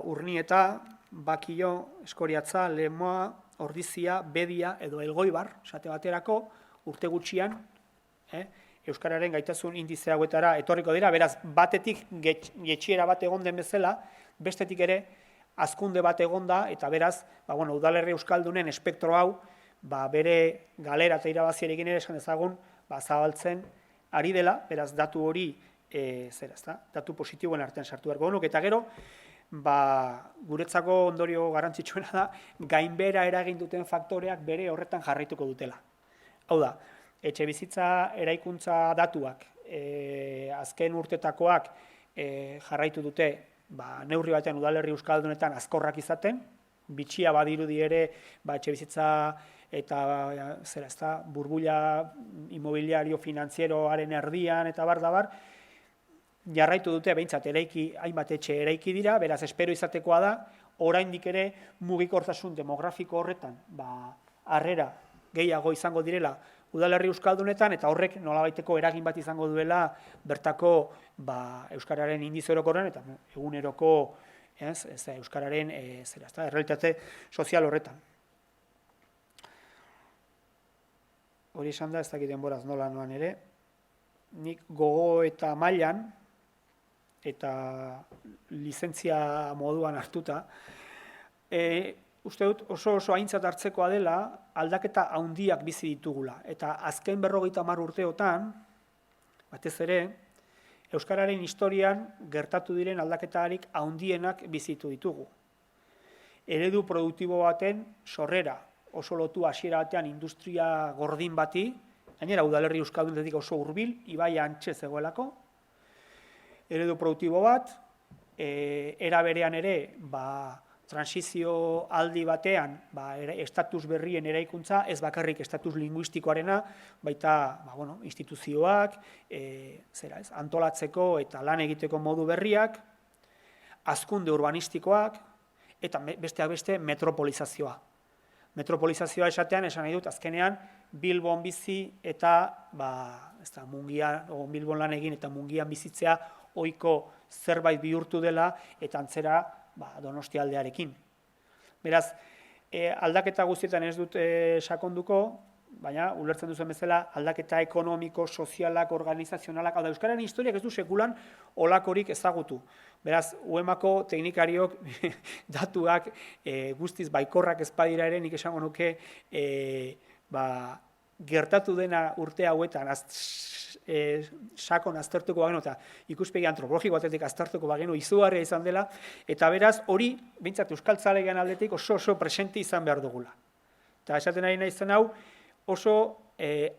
Urnieta, Bakio, Eskoriatza, Lemoa, Ordizia, Bedia edo Elgoibar, esate baterako, urte gutxian, euskararen gaitasun indize hauetara etorriko dira, beraz, batetik getxiera bat egon den bezala, bestetik ere, hazkunde bat egonda, eta beraz, udalerri euskaldunen espektro hau, bere galera eta irabazierekin ere esan ezagun, zabaltzen ari dela, beraz, datu hori, datu positiboen artean sartu beharko genuke, eta gero, guretzako ondorio garrantzitsuena da, gainbehera eragin duten faktoreak bere horretan jarraituko dutela. Hau da, etxebizitza eraikuntza datuak, azken urtetakoak jarraitu dute, neurri batean udalerri euskaldunetan azkorrak izaten, bitxia badirudi ere etxebizitza eta burbuila inmobiliario finanzieroaren erdian eta bar, jarraitu dute behintzat hainbat etxe eraiki dira, beraz espero izatekoa da, oraindik ere mugikortasun demografiko horretan, harrera gehiago izango direla udalerri euskaldunetan, eta horrek nolabaiteko eragin bat izango duela bertako euskararen indize orokorrean eta eguneroko euskararen errealitate sozial horretan. Hori esan da, ez dakit denboraz nola noan ere, nik gogo eta mailan, eta lizentzia moduan hartuta, uste dut oso aintzat hartzekoa dela aldaketa handiak bizi ditugula. Eta azken 50 urteotan, batez ere, euskararen historian gertatu diren aldaketarik handienak bizitu ditugu. Eredu produktibo baten sorrera, oso lotu hasiera batean industria gordin bati, gainera udalerri euskaldunetik oso hurbil, ibaia antxe zegoelako, eredu produktibo bat, era berean ere, transizio aldi batean, estatus berrien eraikuntza, ez bakarrik estatus linguistikoarena, baita instituzioak, antolatzeko eta lan egiteko modu berriak, hazkunde urbanistikoak, eta besteak beste metropolizazioa. Metropolizazioa esatean, esan nahi dut, azkenean, Bilbon bizi eta Bilbon lan egin eta Mungian bizitzea ohiko zerbait bihurtu dela eta antzera Donostia aldearekin. Beraz, aldaketa guztietan ez dut sakonduko, baina ulertzen duzen bezala aldaketa ekonomiko, sozialak, organizazionalak, euskararen historiak ez du sekulan olakorik ezagutu. Beraz, UEMako teknikariok datuak guztiz baikorrak ez badira ere, nik esango nuke gertatu dena urte hauetan sakon aztertuko bagenu eta ikuspegi antropologiko batetik aztertuko bagenu izugarria izan dela, eta beraz hori, behintzat euskaltzalean aldetik oso presente izan behar dugula. Eta esaten ari naizen hau, oso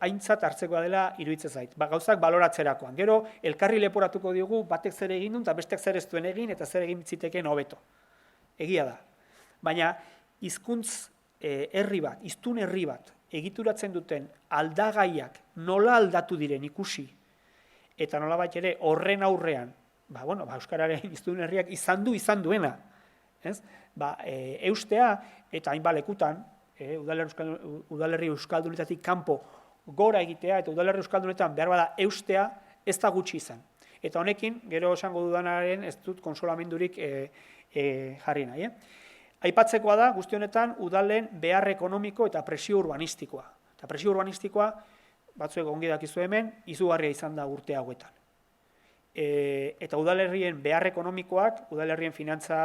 aintzat hartzekoa dela iruditzen zait. Gauzak baloratzerakoan. Gero, elkarri leporatuko diogu, batek zer egin duen, eta bestek zer ez duen egin, eta zer egin zitekeen hobeto. Egia da. Baina, hizkuntz herri bat, hiztun herri bat, egituratzen duten aldagaiak nola aldatu diren ikusi, eta nola bat ere horren aurrean, euskararen hiztun herriak izan duena, eustea, eta hainbat lekutan, udalerri euskaldunetatik kanpo gora egitea, eta udalerri euskaldunetan behar bada eustea, ez da gutxi izan. Eta honekin, gero esango dudanaren ez dut konsolamendurik jarri nahi. Aipatzekoa da, guzti honetan, udalen behar ekonomiko eta presio urbanistikoa. Eta presio urbanistikoa, batzuek ongi dakizu hemen, izugarria izan da urte hauetan. eta udalerrien behar ekonomikoak, udalerrien finantza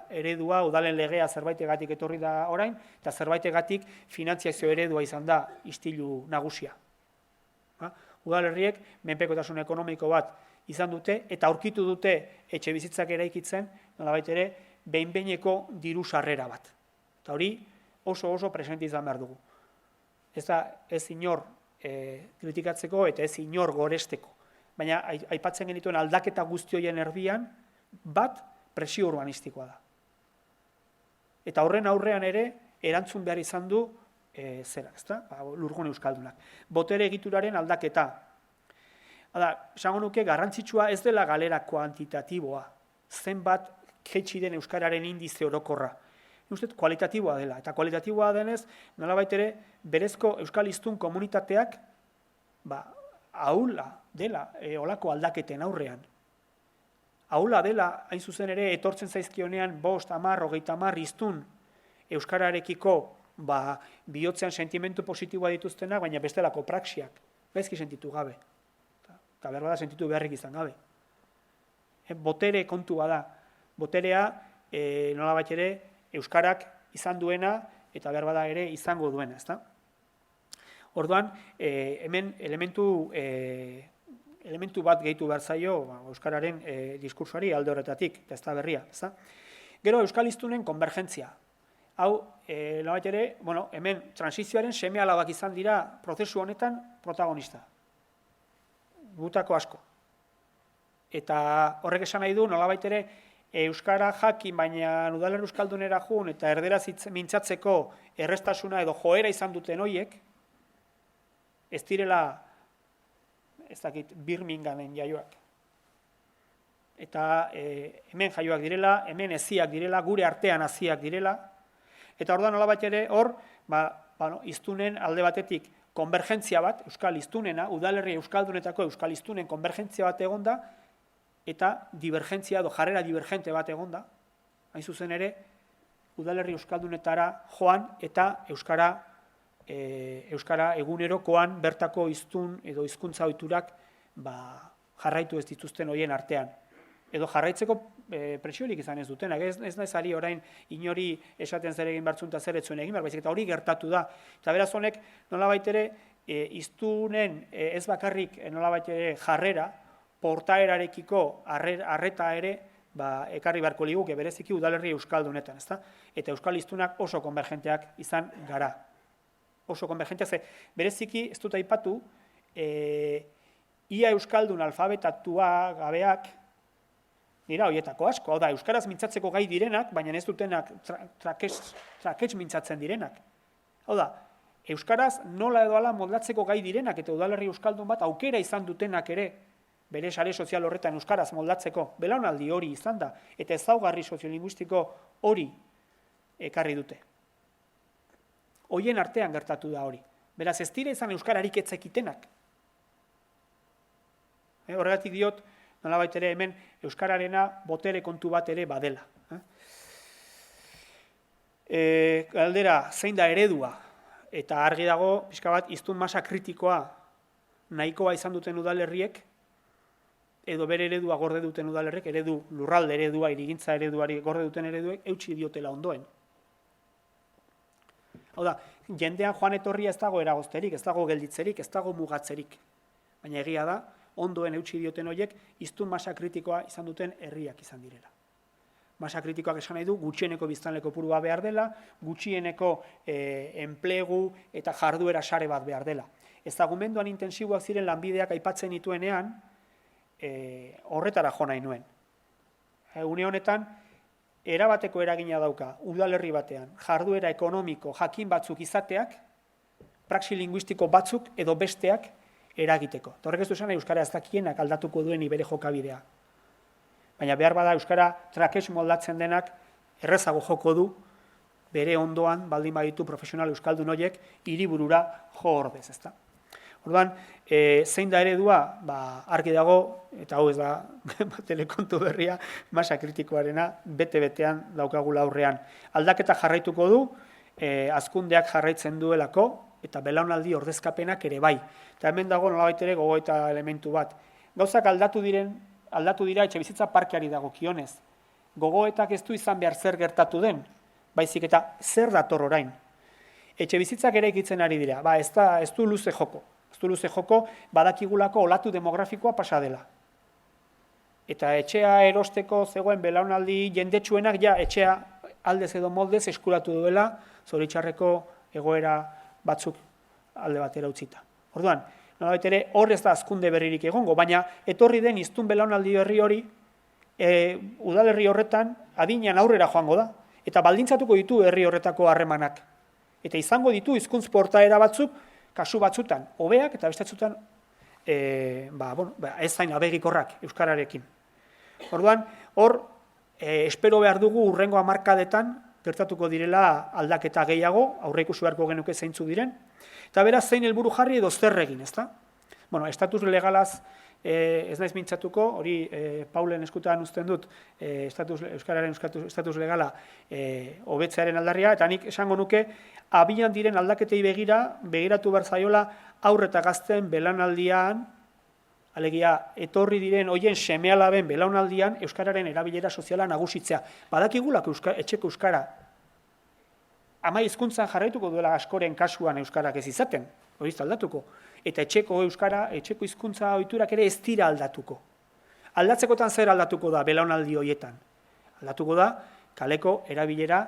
eredua, udalen legea zerbaitegatik etorri da orain, eta zerbaitegatik finantziazio eredua izan da istilu nagusia. Udalerriek menpekotasun ekonomiko bat izan dute, eta aurkitu dute etxe bizitzak eraikitzen, nolabait ere, behin-behineko diru sarrera bat. Eta hori oso presente izan behar dugu. Ez da, ez inor kritikatzeko eta ez inor goresteko. Baina aipatzen genituen aldaketa guzti horien erdian, bat presio urbanistikoa da. Eta horren aurrean ere, erantzun behar izan du lurgune euskaldunak. Botere egituraren aldaketa. Esango nuke, garrantzitsua ez dela galera kuantitatiboa, zenbat jaitsi den euskararen indize orokorra. Uste, kualitatiboa dela, eta kualitatiboa denez, nolabait ere, berezko euskal hiztun komunitateak, ahula dela olako aldaketen aurrean. Ahula dela, hain zuzen ere, etortzen zaizkionean 5, 10, 30 hiztun euskararekiko bihotzean sentimentu positiboa dituztenak, baina bestelako praxiak, gaizki sentitu gabe. Eta berbada sentitu beharrik izan gabe. Botere kontua da. Boterea, nolabait ere, euskarak izan duena, eta berbada ere izango duena, ezta? Orduan, hemen elementu bat gehitu behar zaio euskararen diskursoari alde horretatik, eta ez da berria, ezta? Gero, euskal hiztunen konvergentzia. Hau, nolabait ere, hemen transizioaren seme alabak izan dira prozesu honetan protagonista. Gutako asko. Eta horrek esan nahi du, nolabait ere, euskara jakin, baina udalerri euskaldunera jun, eta erderaz mintzatzeko errestasuna edo joera izan duten hoiek, ez direla, ez dakit, Birminghamen jaioak. Eta hemen jaioak direla, hemen eziak direla, gure artean haziak direla, eta orduan nolabait ere hor, hiztunen alde batetik konvergentzia bat, euskal hiztunena, udalerri euskaldunetako euskal hiztunen konvergentzia bat egonda, eta divergentzia edo jarrera divergente bat egonda, hain zuzen ere, udalerri euskaldunetara joan eta euskara egunerokoan bertako hiztun edo hizkuntza ohiturak jarraitu ez dituzten horien artean. Edo jarraitzeko presiorik izan ez dutenak, ez naiz ari orain inori esaten zer egin bertzun eta zer etzuen egin behar, baizik eta hori gertatu da. Eta beraz honek nolabait ere hiztunen ez bakarrik nolabait ere jarrera, portaerarekiko arreta ere ekarri beharko liguke bereziki udalerri euskaldunetan, ezta? Eta euskal hiztunak oso konvergenteak izan gara. Oso konvergenteak, bereziki ez dut aipatu, ia euskaldun alfabetatua gabeak dira horietako asko. Hau da, euskaraz mintzatzeko gai direnak, baina ez dutenak trakets mintzatzen direnak. Hau da, euskaraz nola edo ala moldatzeko gai direnak eta udalerri euskaldun bat aukera izan dutenak ere bere sare sozial horretan euskaraz moldatzeko, belaunaldi hori izan da, eta ezaugarri soziolinguistiko hori ekarri dute. Hoien artean gertatu da hori. Beraz, ez dira izan euskararik etzekitenak. Horregatik diot, nolabait ere hemen euskararena botere kontu bat ere badela. Galdera, zein da eredua? Eta argi dago, pixka bat, hiztun masa kritikoa nahikoa izan duten udalerriek, edo bere eredua gorde duten udalerrek, eredu lurralde eredua, hirigintza ereduari gorde duten ereduek, eutsi diotela ondoen. Hau da, jendean joan etorria ez dago eragozterik, ez dago gelditzerik, ez dago mugatzerik. Baina egia da, ondoen eutsi dioten horiek, hiztun masa kritikoa izan duten herriak izan direla. Masa kritikoak esan nahi du, gutxieneko biztanle kopurua behar dela, gutxieneko enplegu eta jarduera sare bat behar dela. Ezagumenduan intensiboak ziren lanbideak aipatzen dituenean, horretara jo nahi nuen. Une honetan, erabateko eragina dauka, udalerri batean, jarduera ekonomiko jakin batzuk izateak, praxi linguistiko batzuk edo besteak eragiteko. Horrek ez du esan euskara ez dakienak aldatuko duen bere jokabidea. Baina behar bada euskara trakes moldatzen denak errezago joko du, bere ondoan baldin baditu profesional euskaldun horiek hiriburura jo ordez, ezta. Orduan, zein da eredua, argi dago, eta hau ez da telekontu berria, masa kritikoarena bete-betean daukagula aurrean. Aldaketa jarraituko du, hazkundeak jarraitzen duelako, eta belaunaldi ordezkapenak ere bai. Eta hemen dago nolabait ere gogoeta elementu bat. Gauzak aldatu diren aldatu dira etxebizitza parkeari dagokionez. Gogoetak ez du izan behar zer gertatu den, baizik eta zer dator orain. Etxebizitzak eraikitzen ari dira, ez du luze joko. Ez du luze joko, badakigulako olatu demografikoa pasa dela. Eta etxea erosteko zegoen belaunaldi jendetsuenak etxea aldez edo moldez eskuratu duela, zoritxarreko egoera batzuk alde batera utzita. Orduan, nolabait ere hor ez da hazkunde berririk egongo, baina etorri den hiztun belaunaldi herri hori udalerri horretan adinean aurrera joango da, eta baldintzatuko ditu herri horretako harremanak. Eta izango ditu hizkuntz portaera batzuk, kasu batzutan hobeak eta beste batzutan ez zain abegikorrak euskararekin. Orduan, hor espero behar dugu hurrengo hamarkadetan gertatuko direla aldaketa gehiago, aurreikusi beharko genuke zeintzu diren, eta beraz zein helburu jarri edo zer egin, ezta? Bueno, estatus legalaz ez naiz mintzatuko, hori Paulen eskutan uzten dut, euskararen estatus legala hobetzearen aldarria, eta nik esango nuke abian diren aldaketei begiratu behar zaiola haur eta gazten belaunaldian, alegia etorri diren hoien seme-alaben belaunaldian euskararen erabilera soziala nagusitzea. Badakigulako etxeko euskara ama hizkuntzan jarraituko duela askoren kasuan euskarak ez izaten, hori ez aldatuko. Eta etxeko euskara, etxeko hizkuntza ohiturak ere ez dira aldatuko. Aldatzekotan zer aldatuko da belaunaldi hoietan? Aldatuko da kaleko erabilera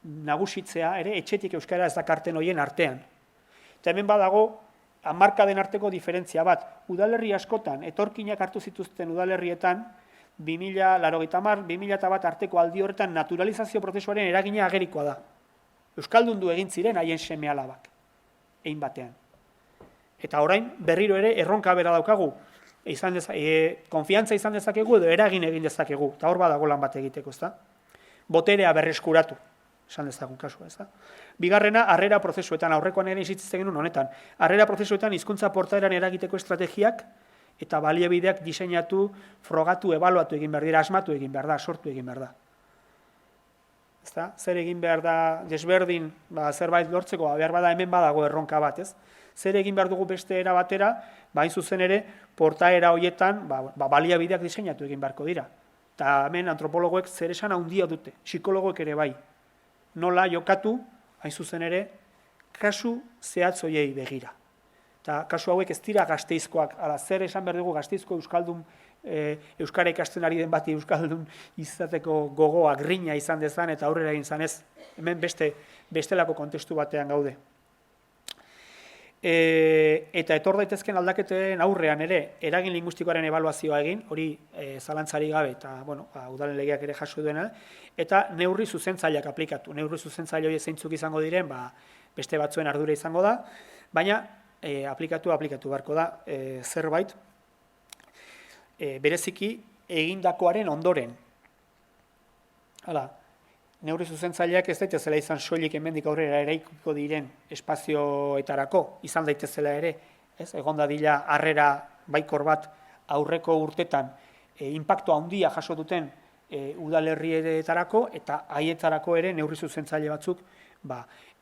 nagusitzea ere etxetik euskara ez dakarten hoien artean. Eta hemen badago hamarkaden arteko diferentzia bat. Udalerri askotan, etorkinak hartu zituzten udalerrietan, 2010-2001 arteko aldi horretan naturalizazio prozesuaren eragina agerikoa da. Euskaldundu egin ziren haien seme-alabak, egin batean. Eta orain berriro ere erronka bera daukagu, konfiantza izan dezakegu edo eragin egin dezakegu, eta hor badago lan bat egiteko, ezta? Boterea berreskuratu, esan dezagun kasua, ezta? Bigarrena, harrera prozesuetan, aurrekoan ere izitzen genuen honetan, harrera prozesuetan hizkuntza portaeran eragiteko estrategiak eta baliabideak diseinatu, frogatu, ebaluatu egin behar dira, asmatu egin behar da, sortu egin behar da. Ezta? Zer egin behar da desberdin, zerbait lortzeko, behar bada hemen badago erronka bat, ez? Zer egin behar dugu beste era batera, hain zuzen ere, portaera hoietan baliabideak diseinatu egin beharko dira. Eta hemen antropologoek zer esan handia dute, psikologoek ere bai. Nola jokatu, hain zuzen ere, kasu zehatz hoiei begira. Eta kasu hauek ez dira Gasteizkoak, zer esan behar dugu Gasteizko euskaldun, euskara ikasten ari den bati euskaldun izateko gogoa, grina izan dezan eta aurrera egin zanez, hemen bestelako kontestu batean gaude. Eta etor daitezken aldaketen aurrean ere eragin linguistikoaren ebaluazioa egin, hori zalantzari gabe eta udalen legeak ere jaso duena, eta neurri zuzentzaileak aplikatu. Neurri zuzentzaile hori zeintzuk izango diren, beste batzuen ardura izango da, baina aplikatu beharko da zerbait bereziki egindakoaren ondoren. Hala, neurri zuzentzaileak ez daitezela izan soilik hemendik aurrera eraikiko diren espazioetarako, izan daitezela ere, egon dadila harrera baikor bat aurreko urtetan inpaktu handia jaso duten udalerrietarako eta haietarako ere neurri zuzentzaile batzuk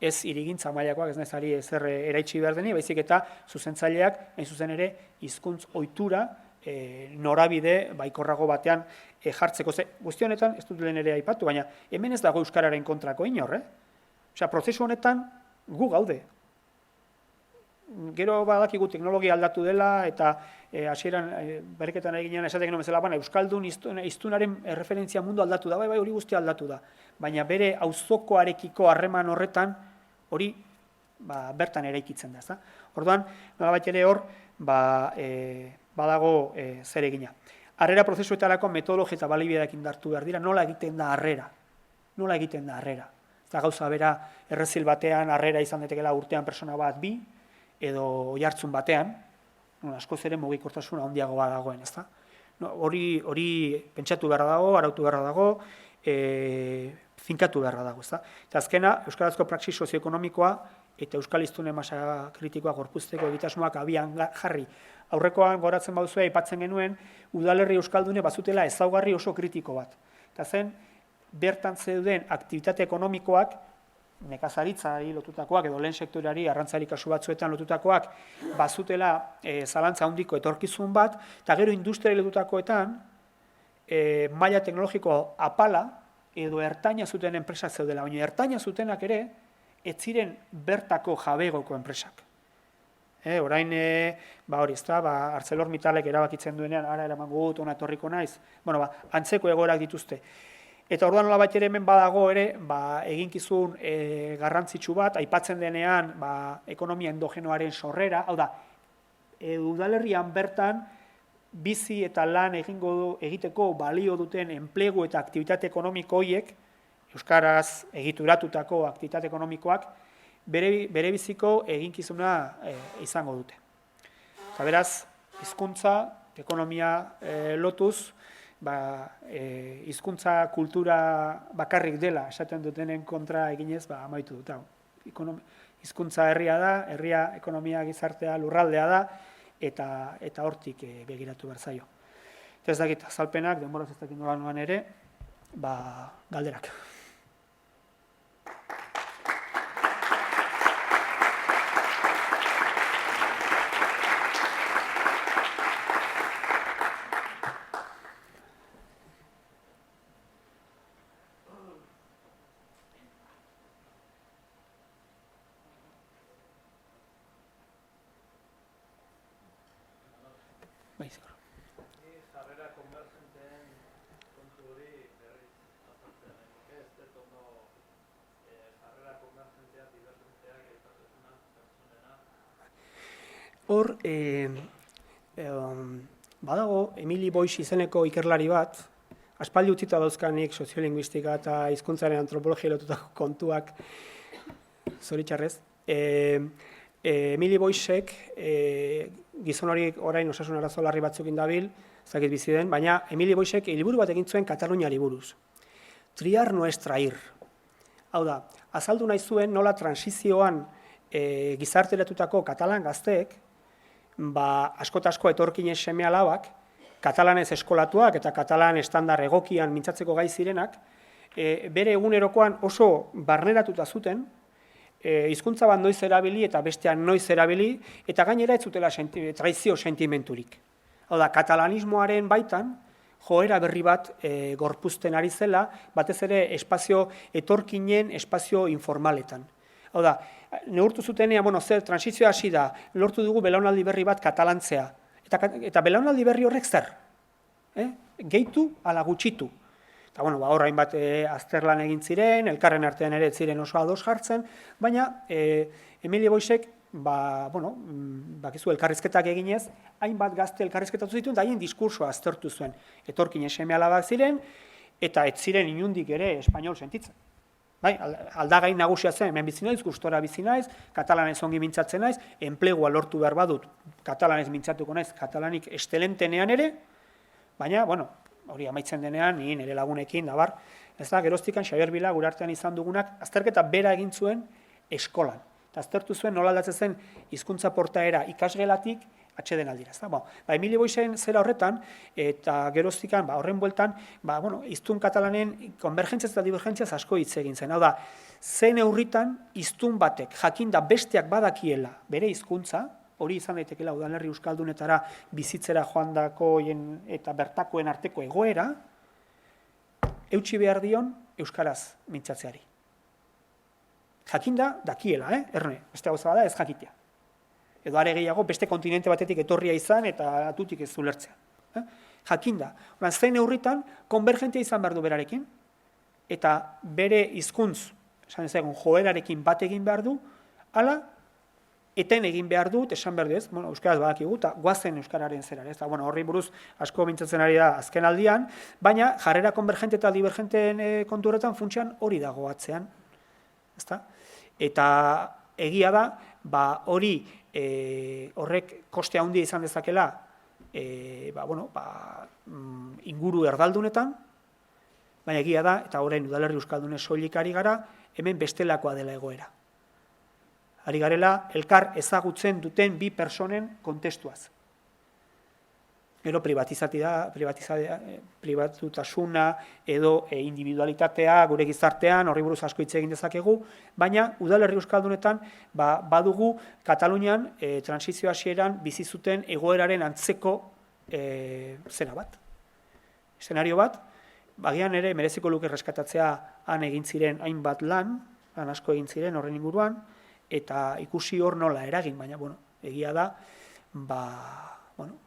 ez irigintza mailakoak, ez nezari ezer eraitsi behar deni, baizik eta zuzentzaileak, hain zuzen ere, hizkuntz ohitura norabide baikorrago batean jartzeko. Guzti honetan, ez dut lehen ere aipatu, baina hemen ez dago euskararen kontrako inor, Osea, prozesu honetan gu gaude. Gero badakigu teknologia aldatu dela, eta hasieran berriketan eginean esatek genuen bezala, euskaldun hiztunaren referentzia mundu aldatu da, bai, hori guztia aldatu da. Baina bere auzokoarekiko harreman horretan, hori bertan eraikitzen da, ezta? Orduan, nolabait ere hor, badago zer egina. Harrera prozesuetarako metodologia eta baliabideak indartu behar dira, nola egiten da harrera? Nola egiten da harrera? Eta gauza bera, errezil batean harrera izan daitekeela urtean persona bat bi, edo oihartzun batean, askoz ere mugikortasuna handiagoa dagoen, ezta? Hori pentsatu beharra dago, arautu beharra dago, finkatu beharra dago, ezta? Eta azkena, euskarazko praxis sozioekonomikoa eta euskal hiztunen masa kritikoa gorpuzteko egitasmoak abian jarri. Aurrekoan goratzen bauzue aipatzen genuen, udalerri euskaldune bazutela ezaugarri oso kritiko bat. Eta zen, bertan zeuden aktibitate ekonomikoak nekazaritzari lotutakoak edo lehen sektoreari arrantzari kasu batzuetan lotutakoak bazutela zalantza handiko etorkizun bat, eta gero industriari lotutakoetan maila teknologiko apala edo ertaina zuten enpresak zeudela, baina ertaina zutenak ere ez ziren bertako jabegoko enpresak. Orain, hori ez da, ArcelorMittalek erabakitzen duenean, ara eramango dut, ona etorriko naiz, antzeko egoerak dituzte. Eta orduan nola bat ere hemen badago ere, eginkizun garrantzitsu bat, aipatzen denean ekonomia endogenoaren sorrera, hau da, udalerrian bertan bizi eta lan egiteko balio duten enplegu eta aktibitate ekonomiko horiek, euskaraz egituratutako aktibitate ekonomikoak, bere biziko eginkizuna izango dute. Eta beraz, hizkuntza, ekonomia lotuz, hizkuntza kultura bakarrik dela esaten dutenen kontra eginez amaitu dut. Hizkuntza herria da, herria ekonomia gizartea lurraldea da, eta hortik begiratu behar zaio. Eta ez dakit, azalpenak, denboraz ez dakit nolan ere, galderak. Jarrera konvergenteen kontu hori berriz azaltzea nahi ez dut ondo jarrera konvergentea, divergenteak aipatzezuna, pertsonena. Hor, badago, Emili Boix izeneko ikerlari bat, aspaldi utzita dauzkanik soziolinguistika eta hizkuntzaren antropologia lotutako kontuak, zoritxarrez. Emili Boixek, gizon hori orain osasun arazo larri batzukin dabil, zakit bizi den, baina Emili Boixek liburu bat egin zuen Kataluniari buruz. Triar nuestra ir. Hau da, azaldu nahi zuen nola transizioan gizarteratutako katalan gazteek, asko eta asko etorkinen seme alabak, katalanez eskolatuak eta katalan estandar egokian mintzatzeko gai zirenak, bere egunerokoan oso barneratuta zuten, hizkuntza bat noiz erabili eta bestean noiz erabili, eta gainera ez zutela traizio sentimenturik. Hau da, katalanismoaren baitan, joera berri bat gorpuzten ari zela, batez ere etorkinen espazio informaletan. Hau da, neurtu zutenean, zer transizioa hasi da, lortu dugu belaunaldi berri bat katalantzea. Eta belaunaldi berri horrek zer? Gehitu ala gutxitu. Eta, horrein bat azterlan egin ziren, elkarren artean ere ziren oso ados jartzen, baina Emili Boixek, bakizu elkarrizketak eginez, hainbat gazte elkarrizketatu zituen, eta haien diskursoa aztertu zuen. Etorkinen seme alabak ziren, eta ez ziren inundik ere espainol sentitzen. Aldagai nagusia zen, hemen bizi naiz, gustora bizi naiz, katalanez ongi mintzatzen naiz, enplegua lortu behar badut, katalanez mintzatuko naiz, katalanik estelentenean ere, baina, hori amaitzen denean, nire lagunekin, dabar, ez da, geroztikan Xabier Bila gure artean izan dugunak, azterketa bera egin zuen eskolan. Eta aztertu zuen nola aldatzen zen hizkuntza portaera ikasgelatik atxeden aldira. Emili Boixen zera horretan, eta geroztikan horren bueltan, hiztun katalanen konvergentziaz eta divergentziaz asko hitz egin zen. Hau da, zen neurritan hiztun batek jakinda besteak badakiela bere hizkuntza, hori izan daitekela udalerri euskaldunetara bizitzera joandakoen eta bertakoen arteko egoera, eutsi behar dion euskaraz mintzatzeari. Jakinda dakiela, erne, beste gauza bada ez jakitea. Edo are gehiago beste kontinente batetik etorria izan eta atutik ez ulertzea. Jakinda, zein neurritan konvergentea izan behar du berarekin, eta bere hizkuntz, esan ezagun joerarekin bat egin behar du, ala, eten egin behar dut, esan behar du ez, euskaraz badakigu, eta guazen euskararen zera, ez da, horri buruz asko mintzatzen ari da azken aldian, baina jarrera konvergente eta divergenteen kontu horretan funtsian hori dago atzean, ezta? Eta egia da, hori horrek koste handia izan dezakela, inguru erdaldunetan, baina egia da, eta orain udalerri euskaldunez soilik ari gara, hemen bestelakoa dela egoera. Ari garela, elkar ezagutzen duten bi personen kontestuaz. Gero pribatutasuna edo individualitatea gure gizartean, horri buruz asko hitz egin dezakegu, baina udalerri euskaldunetan badugu Katalunian transizio hasieran bizi zuten egoeraren antzeko eszenario bat, bagian ere mereziko luke reskatatzea han egin ziren hainbat lan asko egin ziren horren inguruan, eta ikusi hor nola eragin, baina egia da,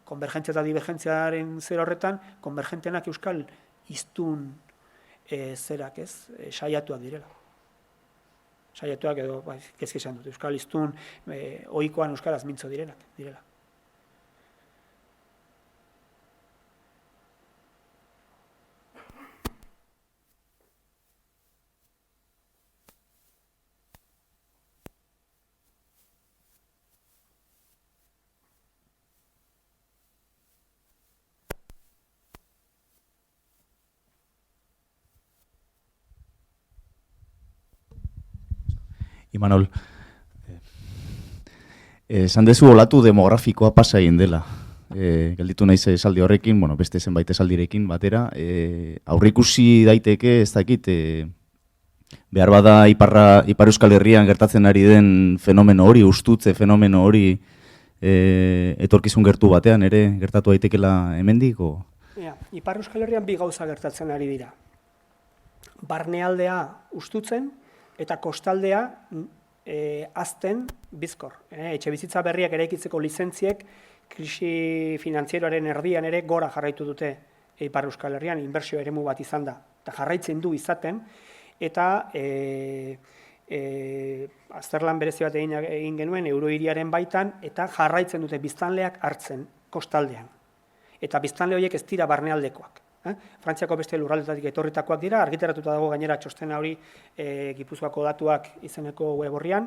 konvergentzia eta divergentziaren zera horretan, konvergentenak euskal hiztun saiatuak direla. Saiatuak edo, kezki esan dut, euskal hiztun ohikoan euskaraz mintzo direla. Imanol, esan dezu olatu demografikoa pasa egin dela. Gelditu naiz esaldi horrekin, beste zenbait esaldirekin batera. Aurreikusi daiteke, ez dakit, behar bada Ipar Euskal Herrian gertatzen ari den fenomeno hori, ustutze fenomeno hori, etorkizun gertu batean ere gertatu daitekela hemendik? Ipar Euskal Herrian bi gauza gertatzen ari dira. Barnealdea ustutzen, eta kostaldea azten bizkor. Etxebizitza berriak eraikitzeko lizentziek krisi finantzieroaren erdian ere gora jarraitu dute Ipar Euskal Herrian, inbertsio eremu bat izan da. Eta jarraitzen du izaten, eta azterlan berezi bat egin genuen eurohiriaren baitan, eta jarraitzen dute biztanleak hartzen kostaldean. Eta biztanle horiek ez dira barnealdekoak. Frantziako beste lurraldetatik etorritakoak dira, argitaratuta dago gainera txostena hori Gipuzkoako datuak izeneko web orrian,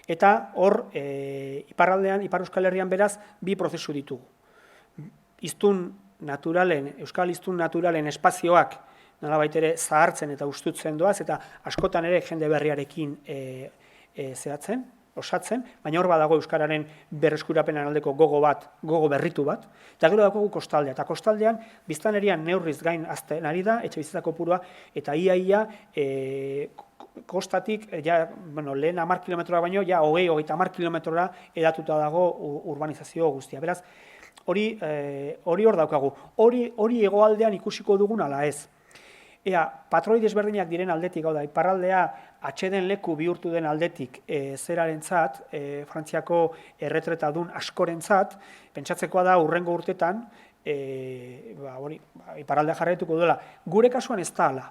eta hor iparraldean, Ipar Euskal Herrian beraz, bi prozesu ditugu. Euskal hiztun naturalen espazioak nolabait ere zahartzen eta ustutzen doaz, eta askotan ere jende berriarekin osatzen, baina hor badago euskararen berreskurapenan aldeko gogo berritu bat, eta gero dago kostaldea. Eta kostaldean, biztanlerian neurriz gain azten ari da, etxebizitza kopurua, eta ia kostatik, lehen 10 kilometroa baino, 20-30 kilometrora edatuta dago urbanizazio guztia. Beraz, hori hor daukagu. Hori hegoaldean ikusiko dugun ala ez. Patroi desberdinak diren aldetik, hau da, iparraldea atxeden leku bihurtu den aldetik zerarentzat, Frantziako erretretadun askorentzat, pentsatzekoa da urrengo urtetan, iparraldea jarraituko duela. Gure kasuan ez da ala.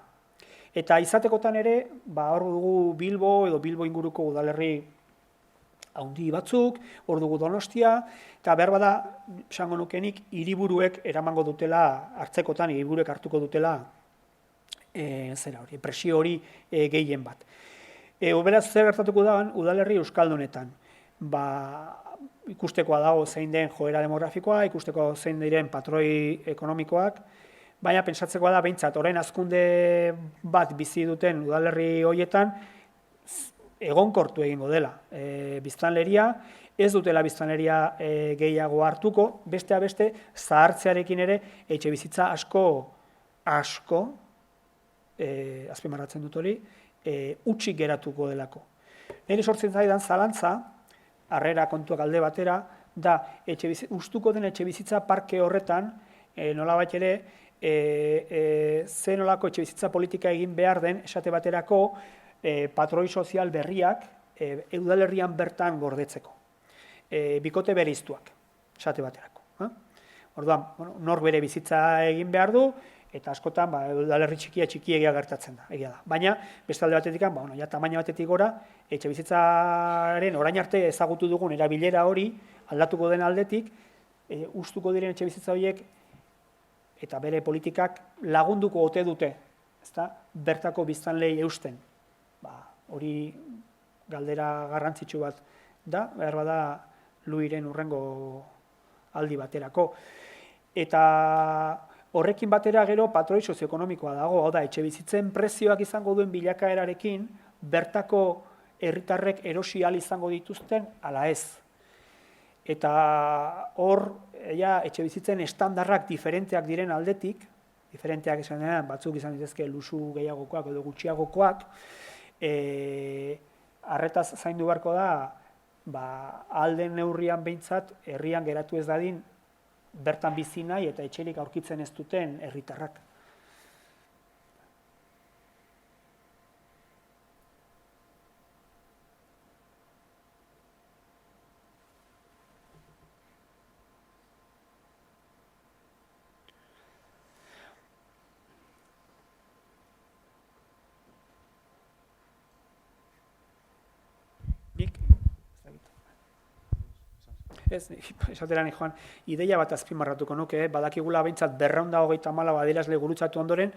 Eta izatekotan ere, hor dugu Bilbo edo Bilbo inguruko udalerri haundi batzuk, hor dugu Donostia, eta behar bada, esango nukenik, hiriburuek eramango dutela, hartzekotan hiriburuek hartuko dutela, presio hori gehien bat. Beraz, zer gertatuko da udalerri euskaldunetan? Ikustekoa dago zein den joera demografikoa, ikusteko zein diren patroi ekonomikoak, baina pentsatzekoa da behintzat, orain hazkunde bat bizi duten udalerri horietan, egonkortu egingo dela. Biztanleria, ez dutela biztanleria gehiago hartuko, besteak beste, zahartzearekin ere, etxebizitza asko, azpimarratzen dut hori, utxik geratuko delako. Nire sortzen zaidan zalantza, harrera kontuak alde batera, da ustuko den etxebizitza parke horretan, nolabait ere, ze nolako etxebizitza politika egin behar den, esate baterako, patroi sozial berriak udalerrian bertan gordetzeko. Bikote bereiztuak, esate baterako. Orduan, nor bere bizitza egin behar du, eta askotan udalerri txikiegia gertatzen da, egia da. Baina, beste alde batetik, tamaina batetik gora, etxebizitzaren orain arte ezagutu dugun erabilera hori, aldatuko den aldetik, ustuko diren etxebizitza horiek, eta bere politikak lagunduko ote dute, bertako biztanleei eusten. Hori galdera garrantzitsu bat da, behar bada Luiren urrengo aldi baterako. Eta horrekin batera gero patroi sozioekonomikoa dago, hau da, etxebizitzen prezioak izango duen bilakaerarekin, bertako herritarrek erosi ahal izango dituzten, ala ez. Eta hor, etxe bizitzen estandarrak diferenteak diren aldetik, diferenteak esan denean, batzuk izan ditezke luxu gehiagokoak edo gutxiagokoak, arretaz zaindu beharko da, ahal den neurrian behintzat, herrian geratu ez dadin, bertan bizi nahi eta etxerik aurkitzen ez duten herritarrak. Ez, esatera joan, ideia bat azpimarratuko nuke, badakigula behintzat 234 adierazle gurutzatu ondoren,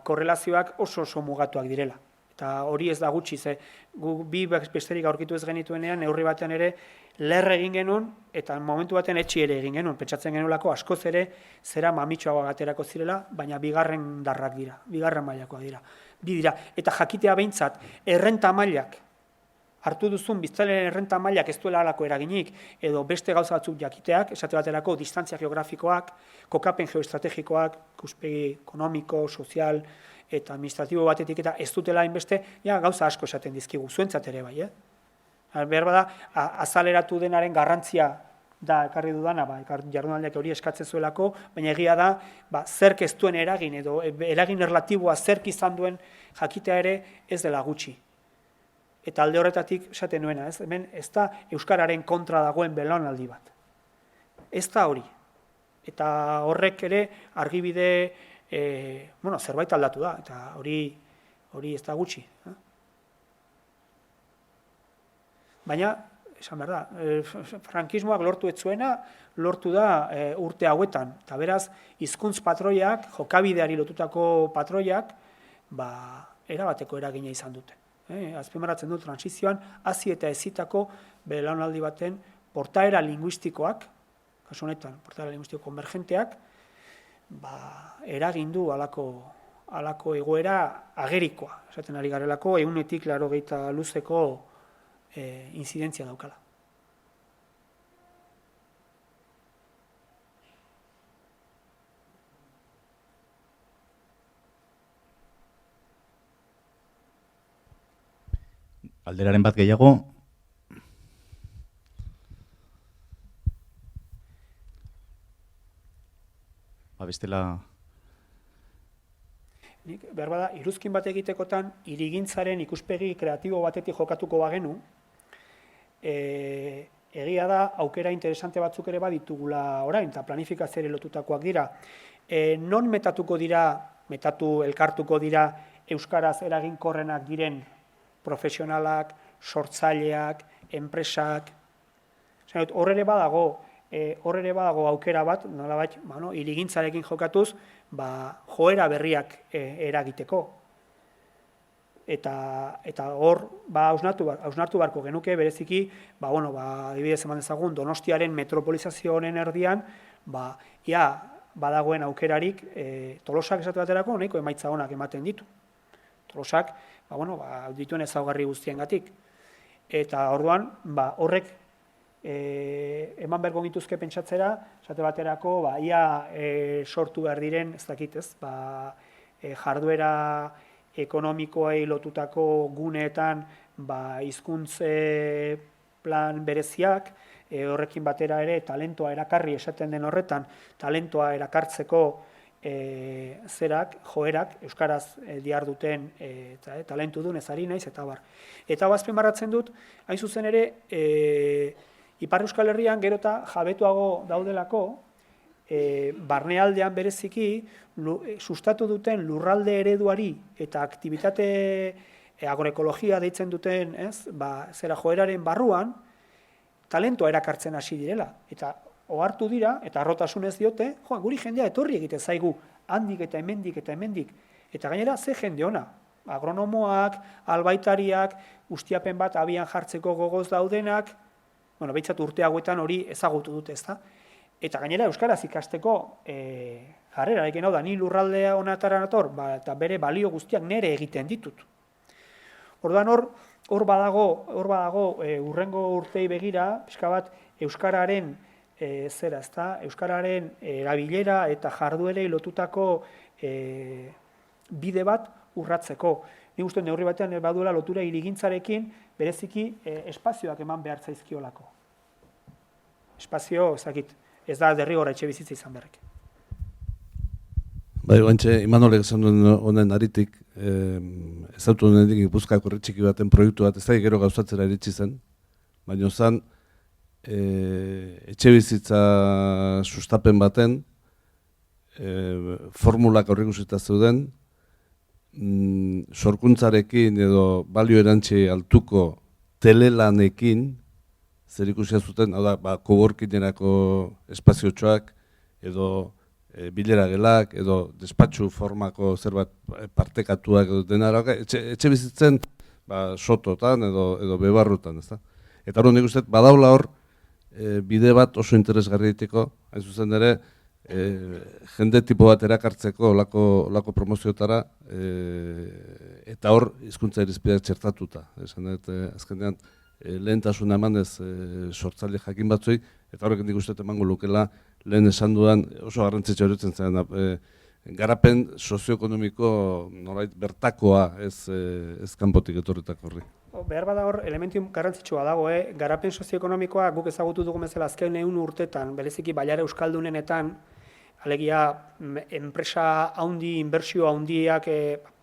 korrelazioak oso mugatuak direla. Eta hori ez da gutxi, ze gu bi besterik aurkitu ez genituenean, neurri batean ere lerre egin genuen, eta momentu baten etxi ere egin genuen, pentsatzen genuelako askoz ere zera mamitxoagoak aterako zirela, baina bigarren darrak dira, bigarren mailakoak dira. Bi dira, eta jakitea behintzat, errenta mailak, hartu duzun biztanleen errenta mailak ez duela halako eraginik, edo beste gauza batzuk jakiteak, esate baterako distantzia geografikoak, kokapen geoestrategikoak, ikuspegi ekonomiko, sozial eta administratibo batetik eta ez dutela hainbeste, gauza asko esaten dizkigu, zuentzat ere bai. Behar bada, azaleratu denaren garrantzia da ekarri dudana, jardunaldiak hori eskatzen zuelako, baina egia da, zerk ez duen eragin, edo eragin erlatiboa zerk izan duen jakitea ere ez dela gutxi. Eta alde horretatik esaten nuena, hemen ez da euskararen kontra dagoen belaunaldi bat. Ez da hori. Eta horrek ere argibide, zerbait aldatu da, eta hori ez da gutxi. Baina, esan behar da, frankismoak lortu ez zuena, lortu da urte hauetan. Eta beraz, hizkuntz patroiak, jokabideari lotutako patroiak, erabateko eragina izan dute. Azpimarratzen du transizioan, hasi eta ezitako belaunaldi baten portaera linguistikoak, kasu honetan, portaera linguistiko konvergenteak, eragin du halako egoera agerikoa. Esaten ari garelako, 100-tik 80 luzeko inzidentzia daukala. Alderaren bat gehiago. Bestela... Nik, behar bada, iruzkin bat egitekotan, hirigintzaren ikuspegi kreatibo batetik jokatuko bagenu, egia da, aukera interesante batzuk ere baditugula orain, eta planifikazioari lotutakoak dira. Non metatuko dira, elkartuko dira, euskaraz eraginkorrenak diren profesionalak, sortzaileak, enpresak. Hor ere badago aukera bat, nolabait, hirigintzarekin jokatuz, joera berriak eragiteko. Eta hor, hausnartu beharko genuke, bereziki, adibidez eman dezagun, Donostiaren metropolizazio honen erdian, badagoen aukerarik, Tolosak esate baterako, nahiko emaitza onak ematen ditu. Tolosak, dituen ezaugarri guztiengatik. Eta orduan, horrek eman bergo gintuzke pentsatzera, esate baterako, ia sortu behar diren, ez dakit ez, jarduera ekonomikoei lotutako guneetan, hizkuntze plan bereziak, horrekin batera ere talentoa erakarri esaten den horretan, talentoa erakartzeko joerak, euskaraz diharduten talentudun ezari naiz, eta bar. Eta azpimarratzen dut, hain zuzen ere, Ipar Euskal Herrian gerota jabetuago daudelako, barnealdean bereziki, sustatu duten lurralde ereduari eta aktibitate agroekologia deitzen duten, joeraren barruan, talentoa erakartzen hasi direla. Eta ohartu dira, eta arrotasunez diote, guri jendea etorri egite zaigu, handik eta hemendik eta hemendik. Eta gainera, ze jende ona, agronomoak, albaitariak, ustiapen bat abian jartzeko gogoz daudenak, behintzat urte hauetan hori ezagutu dute, ezta? Eta gainera, euskaraz ikasteko jarrerarekin hau da, ni lurraldea honatara nator, eta bere balio guztiak nere egiten ditut. Orduan hor badago urrengo urtei begira, pixka bat, euskararen euskararen erabilera eta jarduerei lotutako bide bat urratzeko. Nik uste neurri batean baduela lotura hirigintzarekin bereziki espazioak eman behar zaizkiolako. Espazio, ez da derrigor etxebizitza izan berrek. Bai, guantxe, Imanolek esan duen honen aritik, ezautu honetik Gipuzkoako herri txiki baten proiektu bat, ez da gero gauzatzera iritsi zen, baina zan, etxebizitza sustapen baten, formulak aurreikusita zeuden, sorkuntzarekin edo balio erantzi altuko telelanekin zer ikusia zuten, hau da, coworkingerako espaziotxoak edo bilera gelak edo despatxu formako zerbait partekatuak edo denara, etxe bizitzen sototan edo bebarrutan, ezta? Eta hori nik uste, badaula hor, bide bat oso interesgarri ditiko, hain zuzen ere, jende tipo bat erakartzeko olako promozioetara, eta hor hizkuntza irizpideak txertatuta. Esan dut, azkenean, lehentasuna emanez sortzaile jakin batzui, eta horrek nik uste emango lukela lehen esan dudan oso garrantzitsua iruditzen zen, garapen sozioekonomiko norbait bertakoa ez kanpotik etorritako horri. Behar bada hor, elementu garrantzitsua dago, garapen sozioekonomikoa guk ezagutu dugu bezala azken 100 urtetan, bereziki bailara euskaldunenetan, alegia enpresa handi, inbertsio handiak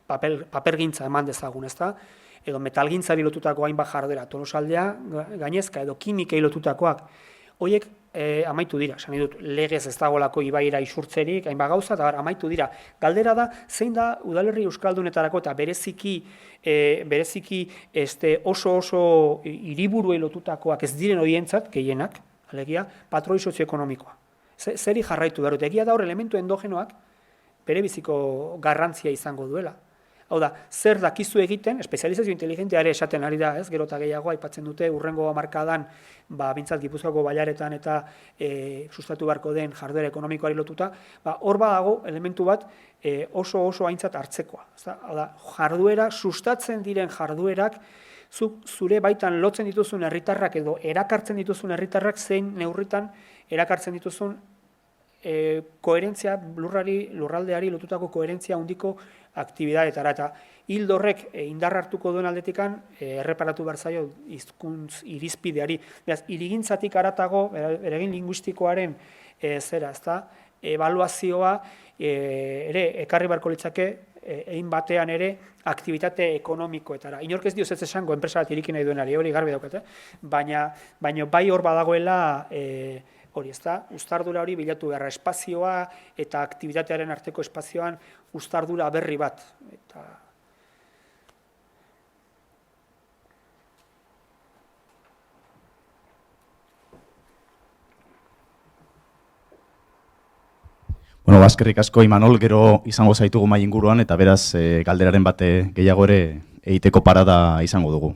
papergintza eman dezagun, ezta? Edo metalgintzari lotutako hainbat jarduera, Tolosaldea, gainezka edo kimikei lotutakoak. Horiek amaitu dira, esan dut, legez ez dagoelako ibaira isurtzerik, hainbat gauza, eta amaitu dira. Galdera da, zein da udalerri euskaldunetarako eta bereziki oso hiriburuei lotutakoak ez diren horientzat, gehienak, alegia, patroi sozioekonomikoa. Zeri jarraitu behar dut, egia da hor elementu endogenoak bere biziko garrantzia izango duela. Hau da, zer dakizu egiten, espezializazio inteligentea ere esaten ari da, ez, gero eta gehiago aipatzen dute urrengo hamarkadan, bintzat Gipuzkoako bailaretan eta sustatu beharko den jarduera ekonomikoari lotuta, hor badago elementu bat oso aintzat hartzekoa. Hau da, jarduera, sustatzen diren jarduerak, zure baitan lotzen dituzun herritarrak edo erakartzen dituzun herritarrak zein neurritan erakartzen dituzun koherentzia, lurraldeari lotutako koherentzia handiko aktibidadeetara, eta hildo horrek indar hartuko duen aldetikan erreparatu behar zaio hizkuntz irizpideari. Beraz, hirigintzatik haratago, eragin linguistikoaren ebaluazioa ere ekarri beharko litzake egin batean ere aktibitate ekonomikoetara. Inork ez dio ez esango enpresa bat iriki nahi duenari, hori garbi daukate, baina bai hor badagoela hori, ezta, uztardura hori bilatu beharra, espazioa eta aktibitatearen arteko espazioan uztardura berri bat. Bueno, eskerrik asko Imanol, gero izango zaitugu mahai inguruan eta beraz galderaren bate gehiago ere egiteko parada izango dugu.